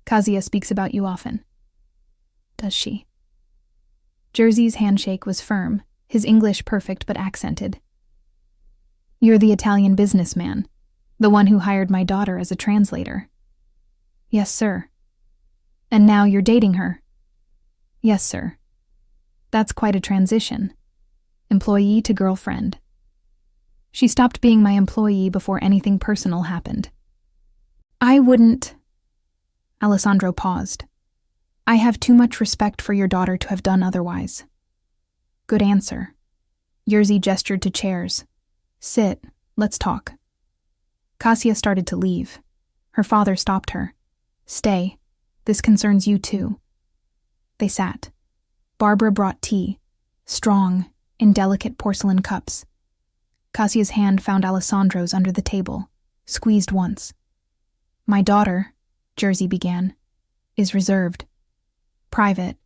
Kasia speaks about you often." "Does she?" Jerzy's handshake was firm, his English perfect but accented. "You're the Italian businessman, the one who hired my daughter as a translator." "Yes, sir." "And now you're dating her." "Yes, sir." "That's quite a transition. Employee to girlfriend." "She stopped being my employee before anything personal happened." "I wouldn't—" Alessandro paused. "I have too much respect for your daughter to have done otherwise." "Good answer." Jerzy gestured to chairs. "Sit, let's talk." Kasia started to leave. Her father stopped her. "Stay. This concerns you too." They sat. Barbara brought tea, strong, in delicate porcelain cups. Kasia's hand found Alessandro's under the table, squeezed once. "My daughter," Jerzy began, "is reserved. Private.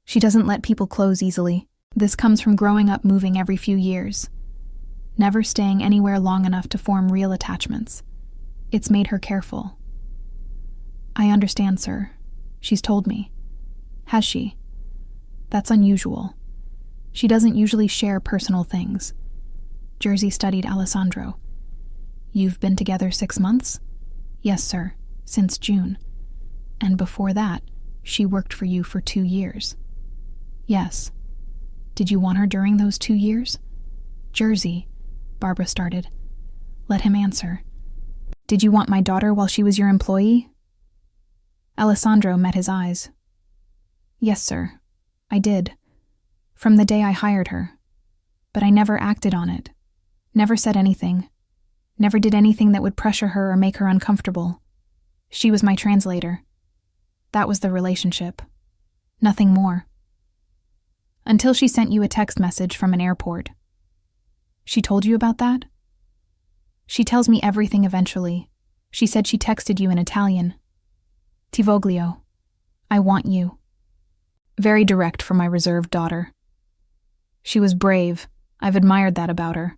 She doesn't let people close easily. This comes from growing up moving every few years. Never staying anywhere long enough to form real attachments. It's made her careful." "I understand, sir. She's told me." "Has she?" "That's unusual. She doesn't usually share personal things." Jerzy studied Alessandro. "You've been together 6 months?" "Yes, sir, since June." "And before that, she worked for you for 2 years." "Yes." "Did you want her during those 2 years?" "Jerzy," Barbara started. "Let him answer." "Did you want my daughter while she was your employee?" Alessandro met his eyes. "Yes, sir, I did. From the day I hired her. But I never acted on it. Never said anything. Never did anything that would pressure her or make her uncomfortable. She was my translator. That was the relationship. Nothing more. Until she sent you a text message from an airport." "She told you about that?" "She tells me everything eventually. She said she texted you in Italian. Ti voglio. I want you." Very direct for my reserved daughter. "She was brave. I've admired that about her."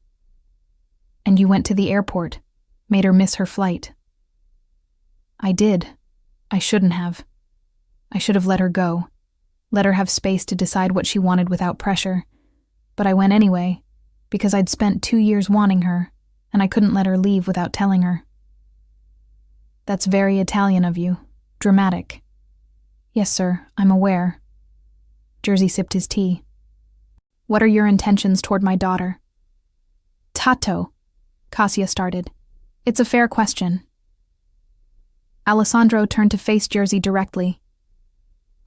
"And you went to the airport, made her miss her flight." "I did. I shouldn't have. I should have let her go, let her have space to decide what she wanted without pressure. But I went anyway, because I'd spent 2 years wanting her, and I couldn't let her leave without telling her." "That's very Italian of you. Dramatic." "Yes, sir, I'm aware." Jerzy sipped his tea. "What are your intentions toward my daughter?" "Tato," Kasia started. "It's a fair question." Alessandro turned to face Jerzy directly.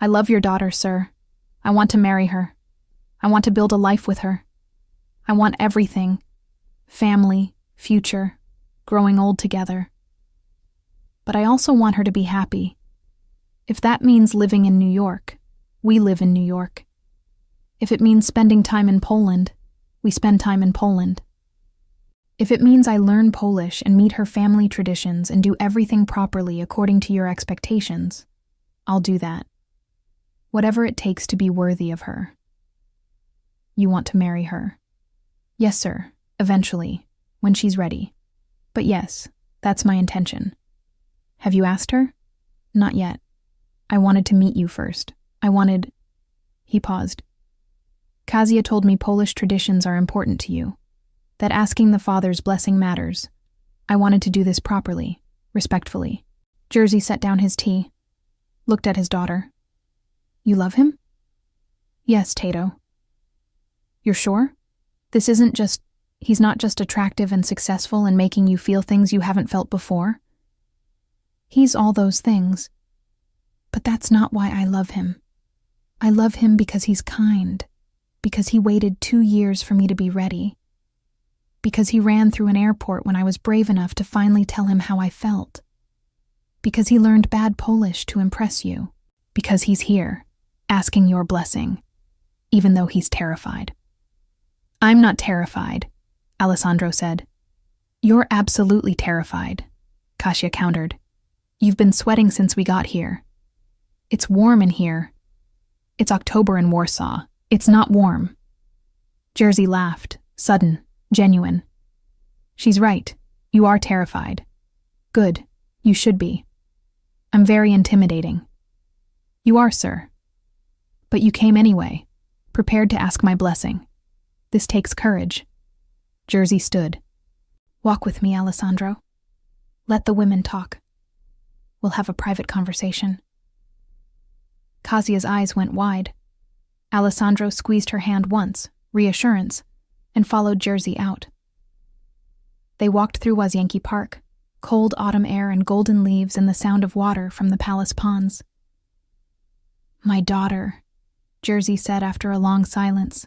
"I love your daughter, sir. I want to marry her. I want to build a life with her. I want everything. Family, future, growing old together. But I also want her to be happy. If that means living in New York, we live in New York. If it means spending time in Poland, we spend time in Poland. If it means I learn Polish and meet her family traditions and do everything properly according to your expectations, I'll do that. Whatever it takes to be worthy of her." "You want to marry her?" "Yes, sir, eventually, when she's ready. But yes, that's my intention." "Have you asked her?" "Not yet. I wanted to meet you first. He paused. "Kasia told me Polish traditions are important to you, that asking the father's blessing matters. I wanted to do this properly, respectfully." Jerzy set down his tea, looked at his daughter. "You love him?" "Yes, Tato." "You're sure? He's not just attractive and successful and making you feel things you haven't felt before?" "He's all those things. But that's not why I love him. I love him because he's kind, because he waited 2 years for me to be ready, because he ran through an airport when I was brave enough to finally tell him how I felt, because he learned bad Polish to impress you, because he's here, asking your blessing, even though he's terrified. I'm not terrified, Alessandro said. You're absolutely terrified, Kasia countered. You've been sweating since we got here. It's warm in here. It's October in Warsaw. It's not warm. Jerzy laughed, sudden, genuine. She's right. You are terrified. Good. You should be. I'm very intimidating. You are, sir. But you came anyway, prepared to ask my blessing. This takes courage. Jerzy stood. Walk with me, Alessandro. Let the women talk. We'll have a private conversation. Kasia's eyes went wide. Alessandro squeezed her hand once, reassurance, and followed Jerzy out. They walked through Łazienki Park, cold autumn air and golden leaves and the sound of water from the palace ponds. My daughter, Jerzy said after a long silence,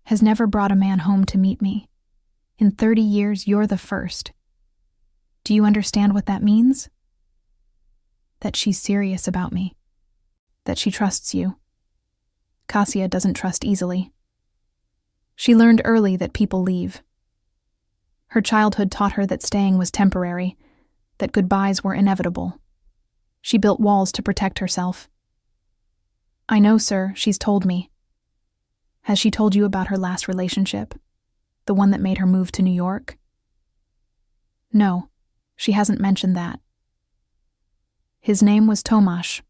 has never brought a man home to meet me. In 30 years, you're the first. Do you understand what that means? That she's serious about me. That she trusts you. Kasia doesn't trust easily. She learned early that people leave. Her childhood taught her that staying was temporary, that goodbyes were inevitable. She built walls to protect herself. I know, sir, she's told me. Has she told you about her last relationship? The one that made her move to New York? No, she hasn't mentioned that. His name was Tomasz,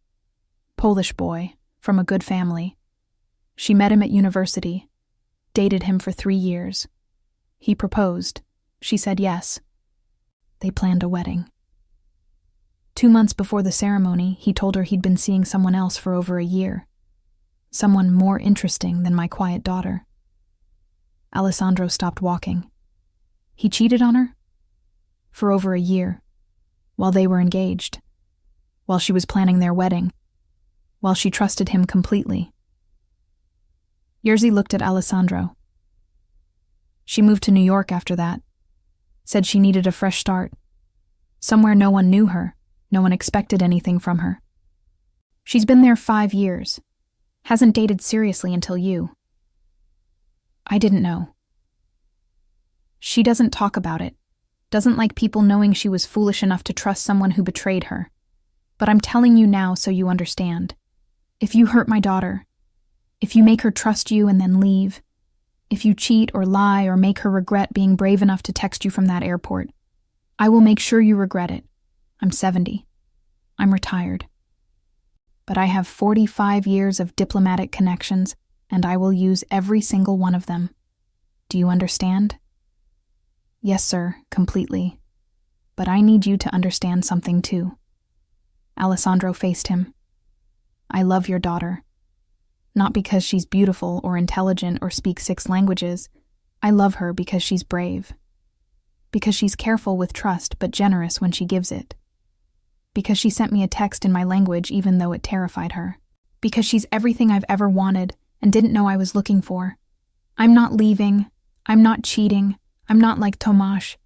Polish boy, from a good family. She met him at university, dated him for 3 years. He proposed. She said yes. They planned a wedding. 2 months before the ceremony, he told her he'd been seeing someone else for over a year. Someone more interesting than my quiet daughter. Alessandro stopped walking. He cheated on her? For over a year. While they were engaged. While she was planning their wedding. While she trusted him completely. Jerzy looked at Alessandro. She moved to New York after that. Said she needed a fresh start. Somewhere no one knew her. No one expected anything from her. She's been there 5 years. Hasn't dated seriously until you. I didn't know. She doesn't talk about it. Doesn't like people knowing she was foolish enough to trust someone who betrayed her. But I'm telling you now so you understand. If you hurt my daughter, if you make her trust you and then leave, if you cheat or lie or make her regret being brave enough to text you from that airport, I will make sure you regret it. I'm 70. I'm retired. But I have 45 years of diplomatic connections, and I will use every single one of them. Do you understand? Yes, sir, completely. But I need you to understand something too. Alessandro faced him. I love your daughter. Not because she's beautiful or intelligent or speaks 6 languages. I love her because she's brave. Because she's careful with trust but generous when she gives it. Because she sent me a text in my language even though it terrified her. Because she's everything I've ever wanted and didn't know I was looking for. I'm not leaving. I'm not cheating. I'm not like Tomasz.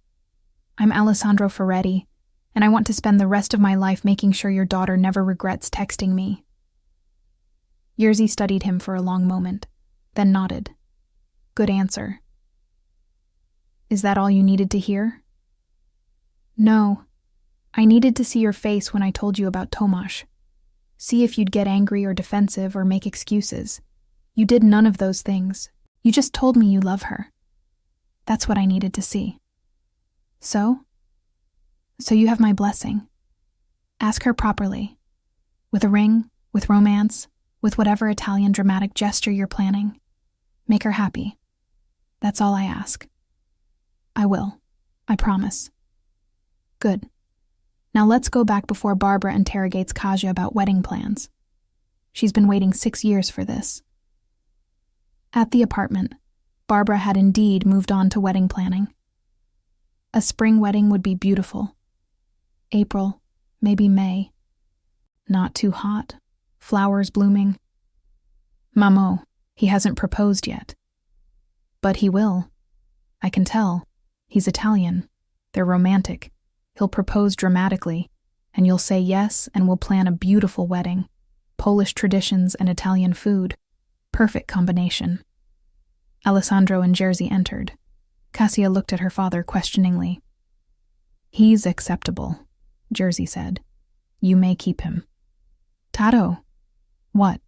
I'm Alessandro Ferretti, and I want to spend the rest of my life making sure your daughter never regrets texting me. Jerzy studied him for a long moment, then nodded. Good answer. Is that all you needed to hear? No. I needed to see your face when I told you about Tomasz. See if you'd get angry or defensive or make excuses. You did none of those things. You just told me you love her. That's what I needed to see. So you have my blessing. Ask her properly. With a ring, with romance, with whatever Italian dramatic gesture you're planning. Make her happy. That's all I ask. I will. I promise. Good. Now let's go back before Barbara interrogates Kasia about wedding plans. She's been waiting 6 years for this. At the apartment, Barbara had indeed moved on to wedding planning. A spring wedding would be beautiful. April, maybe May. Not too hot. Flowers blooming. Mamo, he hasn't proposed yet. But he will. I can tell. He's Italian. They're romantic. He'll propose dramatically, and you'll say yes and we'll plan a beautiful wedding. Polish traditions and Italian food. Perfect combination. Alessandro and Jerzy entered. Kasia looked at her father questioningly. He's acceptable, Jerzy said. You may keep him. Tato. What?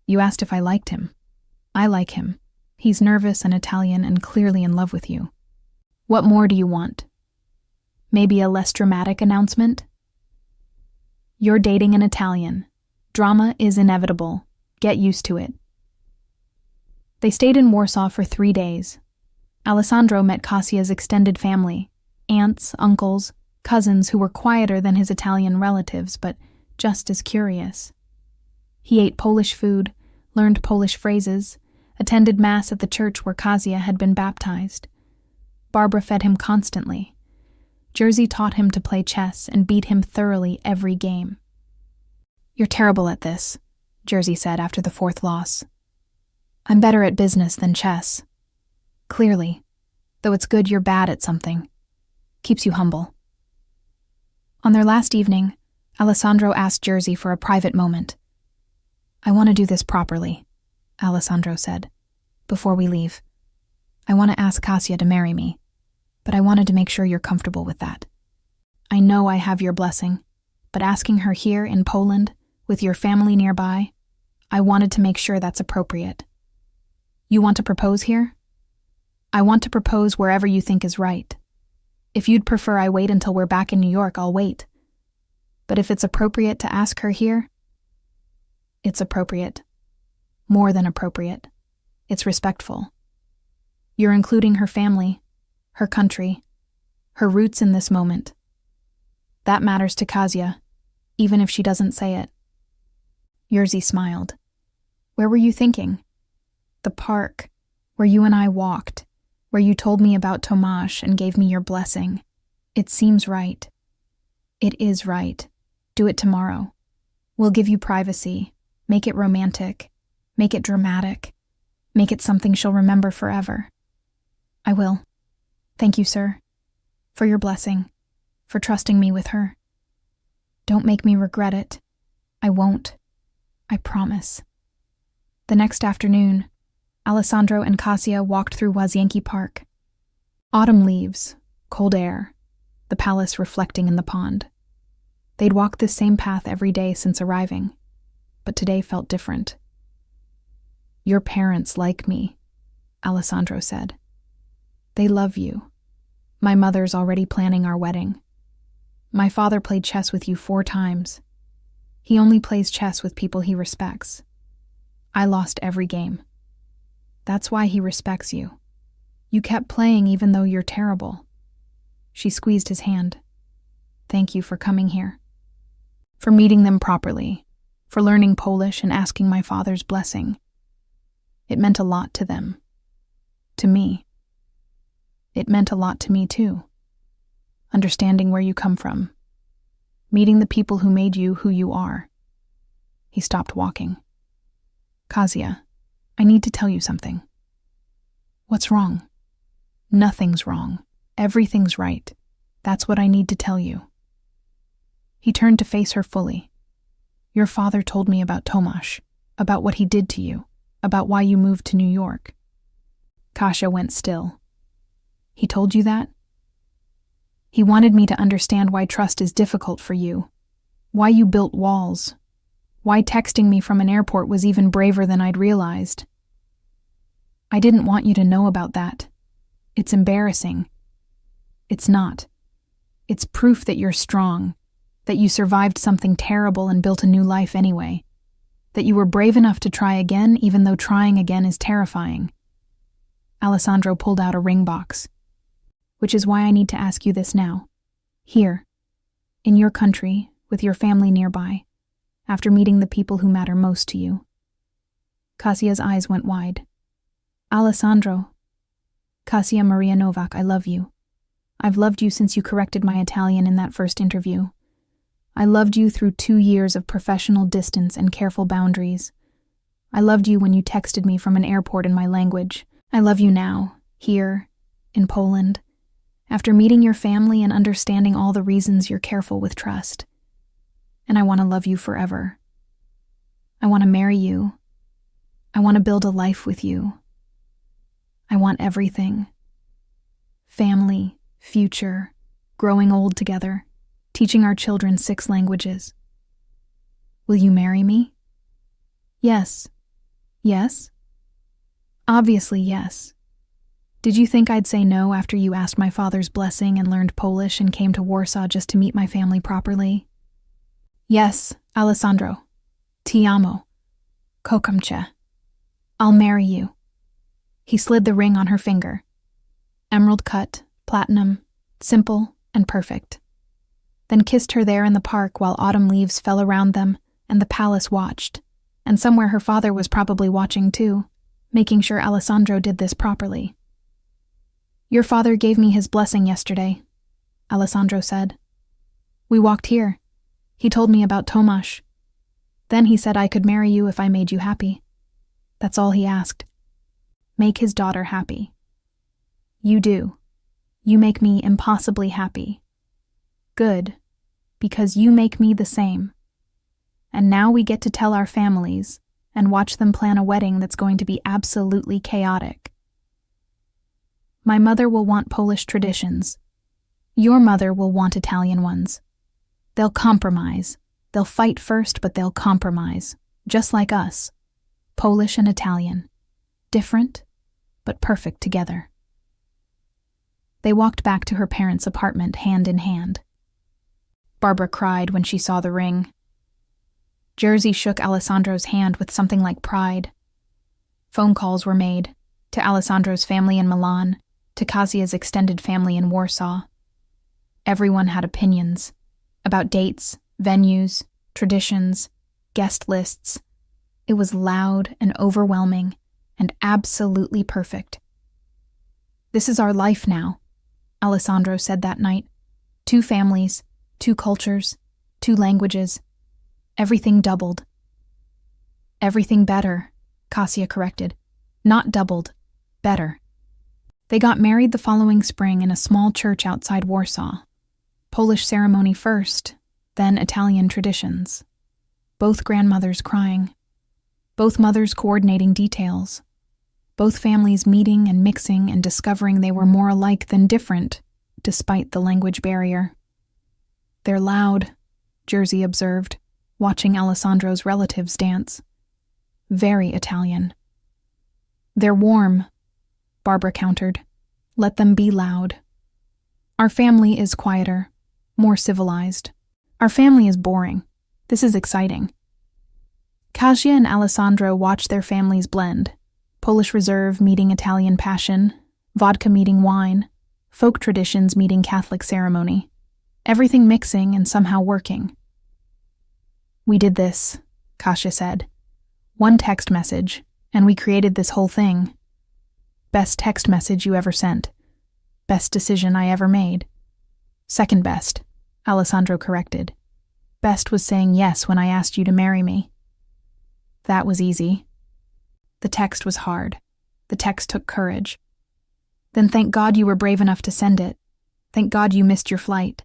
You asked if I liked him. I like him. He's nervous and Italian and clearly in love with you. What more do you want? Maybe a less dramatic announcement? You're dating an Italian. Drama is inevitable. Get used to it. They stayed in Warsaw for 3 days. Alessandro met Kasia's extended family, aunts, uncles, cousins who were quieter than his Italian relatives, but just as curious. He ate Polish food, learned Polish phrases, attended Mass at the church where Kasia had been baptized. Barbara fed him constantly. Jerzy taught him to play chess and beat him thoroughly every game. You're terrible at this, Jerzy said after the 4th loss. I'm better at business than chess. Clearly, though it's good you're bad at something. Keeps you humble. On their last evening, Alessandro asked Jerzy for a private moment. I want to do this properly, Alessandro said, before we leave. I want to ask Kasia to marry me, but I wanted to make sure you're comfortable with that. I know I have your blessing, but asking her here in Poland, with your family nearby, I wanted to make sure that's appropriate. You want to propose here? I want to propose wherever you think is right. If you'd prefer I wait until we're back in New York, I'll wait. But if it's appropriate to ask her here, it's appropriate. More than appropriate. It's respectful. You're including her family, her country, her roots in this moment. That matters to Kasia, even if she doesn't say it. Jerzy smiled. Where were you thinking? The park, where you and I walked, where you told me about Tomasz and gave me your blessing. It seems right. It is right. Do it tomorrow. We'll give you privacy. Make it romantic. Make it dramatic. Make it something she'll remember forever. I will. Thank you, sir. For your blessing. For trusting me with her. Don't make me regret it. I won't. I promise. The next afternoon, Alessandro and Kasia walked through Łazienki Park. Autumn leaves, cold air, the palace reflecting in the pond. They'd walked this same path every day since arriving, but today felt different. Your parents like me, Alessandro said. They love you. My mother's already planning our wedding. My father played chess with you 4 times. He only plays chess with people he respects. I lost every game. That's why he respects you. You kept playing even though you're terrible. She squeezed his hand. Thank you for coming here. For meeting them properly. For learning Polish and asking my father's blessing. It meant a lot to them. To me. It meant a lot to me too. Understanding where you come from. Meeting the people who made you who you are. He stopped walking. Kasia, I need to tell you something. What's wrong? Nothing's wrong. Everything's right. That's what I need to tell you. He turned to face her fully. Your father told me about Tomasz, about what he did to you, about why you moved to New York. Kasia went still. He told you that? He wanted me to understand why trust is difficult for you, why you built walls, why texting me from an airport was even braver than I'd realized. I didn't want you to know about that. It's embarrassing. It's not. It's proof that you're strong, that you survived something terrible and built a new life anyway, that you were brave enough to try again even though trying again is terrifying. Alessandro pulled out a ring box. Which is why I need to ask you this now. Here, in your country, with your family nearby, after meeting the people who matter most to you. Kasia's eyes went wide. Alessandro. Kasia Maria Novak, I love you. I've loved you since you corrected my Italian in that first interview. I loved you through 2 years of professional distance and careful boundaries. I loved you when you texted me from an airport in my language. I love you now, here, in Poland, after meeting your family and understanding all the reasons you're careful with trust. And I want to love you forever. I want to marry you. I want to build a life with you. I want everything. Family, future, growing old together, teaching our children 6 languages. Will you marry me? Yes. Yes? Obviously, yes. Did you think I'd say no after you asked my father's blessing and learned Polish and came to Warsaw just to meet my family properly? Yes, Alessandro. Ti amo. Kocham cię. I'll marry you. He slid the ring on her finger. Emerald cut, platinum, simple and perfect. Then kissed her there in the park while autumn leaves fell around them and the palace watched. And somewhere her father was probably watching too, making sure Alessandro did this properly. Your father gave me his blessing yesterday, Alessandro said. We walked here. He told me about Tomasz. Then he said I could marry you if I made you happy. That's all he asked. Make his daughter happy. You do. You make me impossibly happy. Good, because you make me the same. And now we get to tell our families and watch them plan a wedding that's going to be absolutely chaotic. My mother will want Polish traditions. Your mother will want Italian ones. They'll compromise. They'll fight first, but they'll compromise, just like us. Polish and Italian. Different, but perfect together. They walked back to her parents' apartment hand in hand. Barbara cried when she saw the ring. Jersey shook Alessandro's hand with something like pride. Phone calls were made to Alessandro's family in Milan, to Kasia's extended family in Warsaw. Everyone had opinions about dates, venues, traditions, guest lists. It was loud and overwhelming and absolutely perfect. This is our life now, Alessandro said that night. 2 families, 2 cultures, 2 languages. Everything doubled. Everything better, Kasia corrected. Not doubled, better. They got married the following spring in a small church outside Warsaw. Polish ceremony first, then Italian traditions. Both grandmothers crying. Both mothers coordinating details. Both families meeting and mixing and discovering they were more alike than different, despite the language barrier. They're loud, Jersey observed, watching Alessandro's relatives dance. Very Italian. They're warm, Barbara countered. Let them be loud. Our family is quieter, more civilized. Our family is boring. This is exciting. Kasia and Alessandro watched their families blend. Polish reserve meeting Italian passion, vodka meeting wine, folk traditions meeting Catholic ceremony. Everything mixing and somehow working. We did this, Kasia said. 1 text message, and we created this whole thing. Best text message you ever sent. Best decision I ever made. Second best, Alessandro corrected. Best was saying yes when I asked you to marry me. That was easy. The text was hard. The text took courage. Then thank God you were brave enough to send it. Thank God you missed your flight.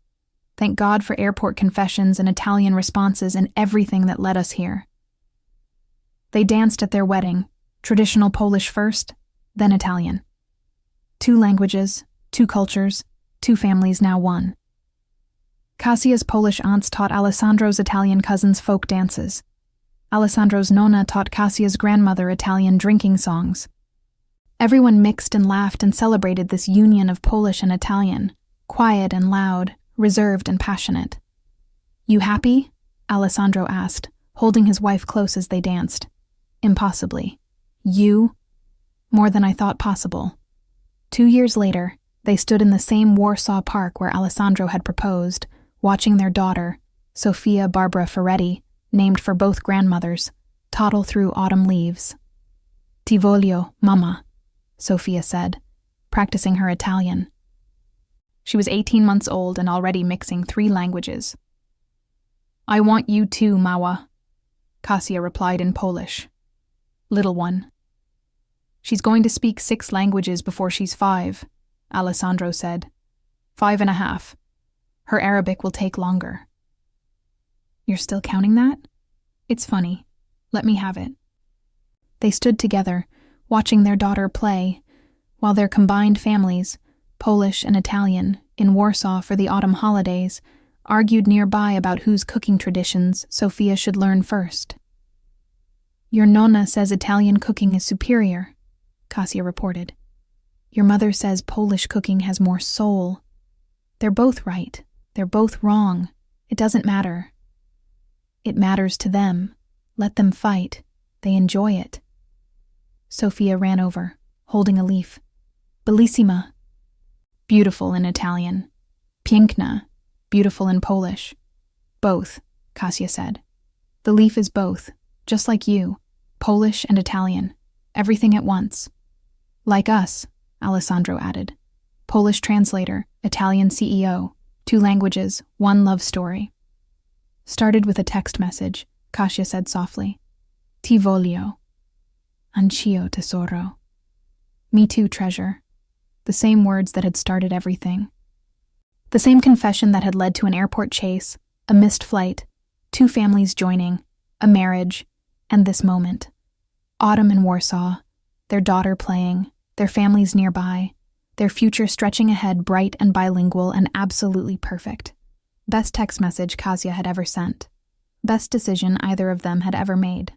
Thank God for airport confessions and Italian responses and everything that led us here. They danced at their wedding, traditional Polish first, then Italian. 2 languages, 2 cultures, 2 families now one. Kasia's Polish aunts taught Alessandro's Italian cousins folk dances. Alessandro's nonna taught Kasia's grandmother Italian drinking songs. Everyone mixed and laughed and celebrated this union of Polish and Italian, quiet and loud, reserved and passionate. You happy? Alessandro asked, holding his wife close as they danced. Impossibly. You? More than I thought possible. 2 years later, they stood in the same Warsaw park where Alessandro had proposed, watching their daughter, Sofia Barbara Ferretti, named for both grandmothers, toddle through autumn leaves. Ti voglio, mamma, Sofia said, practicing her Italian. She was 18 months old and already mixing 3 languages. I want you too, Mała, Kasia replied in Polish. Little one. She's going to speak 6 languages before she's 5, Alessandro said. 5.5. Her Arabic will take longer. You're still counting that? It's funny. Let me have it. They stood together, watching their daughter play, while their combined families, Polish and Italian, in Warsaw for the autumn holidays, argued nearby about whose cooking traditions Sofia should learn first. Your nonna says Italian cooking is superior, Kasia reported. Your mother says Polish cooking has more soul. They're both right. They're both wrong. It doesn't matter. It matters to them. Let them fight. They enjoy it. Sofia ran over, holding a leaf. Bellissima. Beautiful in Italian. Piękna. Beautiful in Polish. Both, Kasia said. The leaf is both, just like you, Polish and Italian, everything at once. Like us, Alessandro added. Polish translator, Italian CEO, 2 languages, 1 love story. Started with a text message, Kasia said softly. Ti voglio. Anch'io tesoro. Me too, treasure. The same words that had started everything. The same confession that had led to an airport chase, a missed flight, 2 families joining, a marriage, and this moment. Autumn in Warsaw, their daughter playing, their families nearby, their future stretching ahead bright and bilingual and absolutely perfect. Best text message Kasia had ever sent. Best decision either of them had ever made.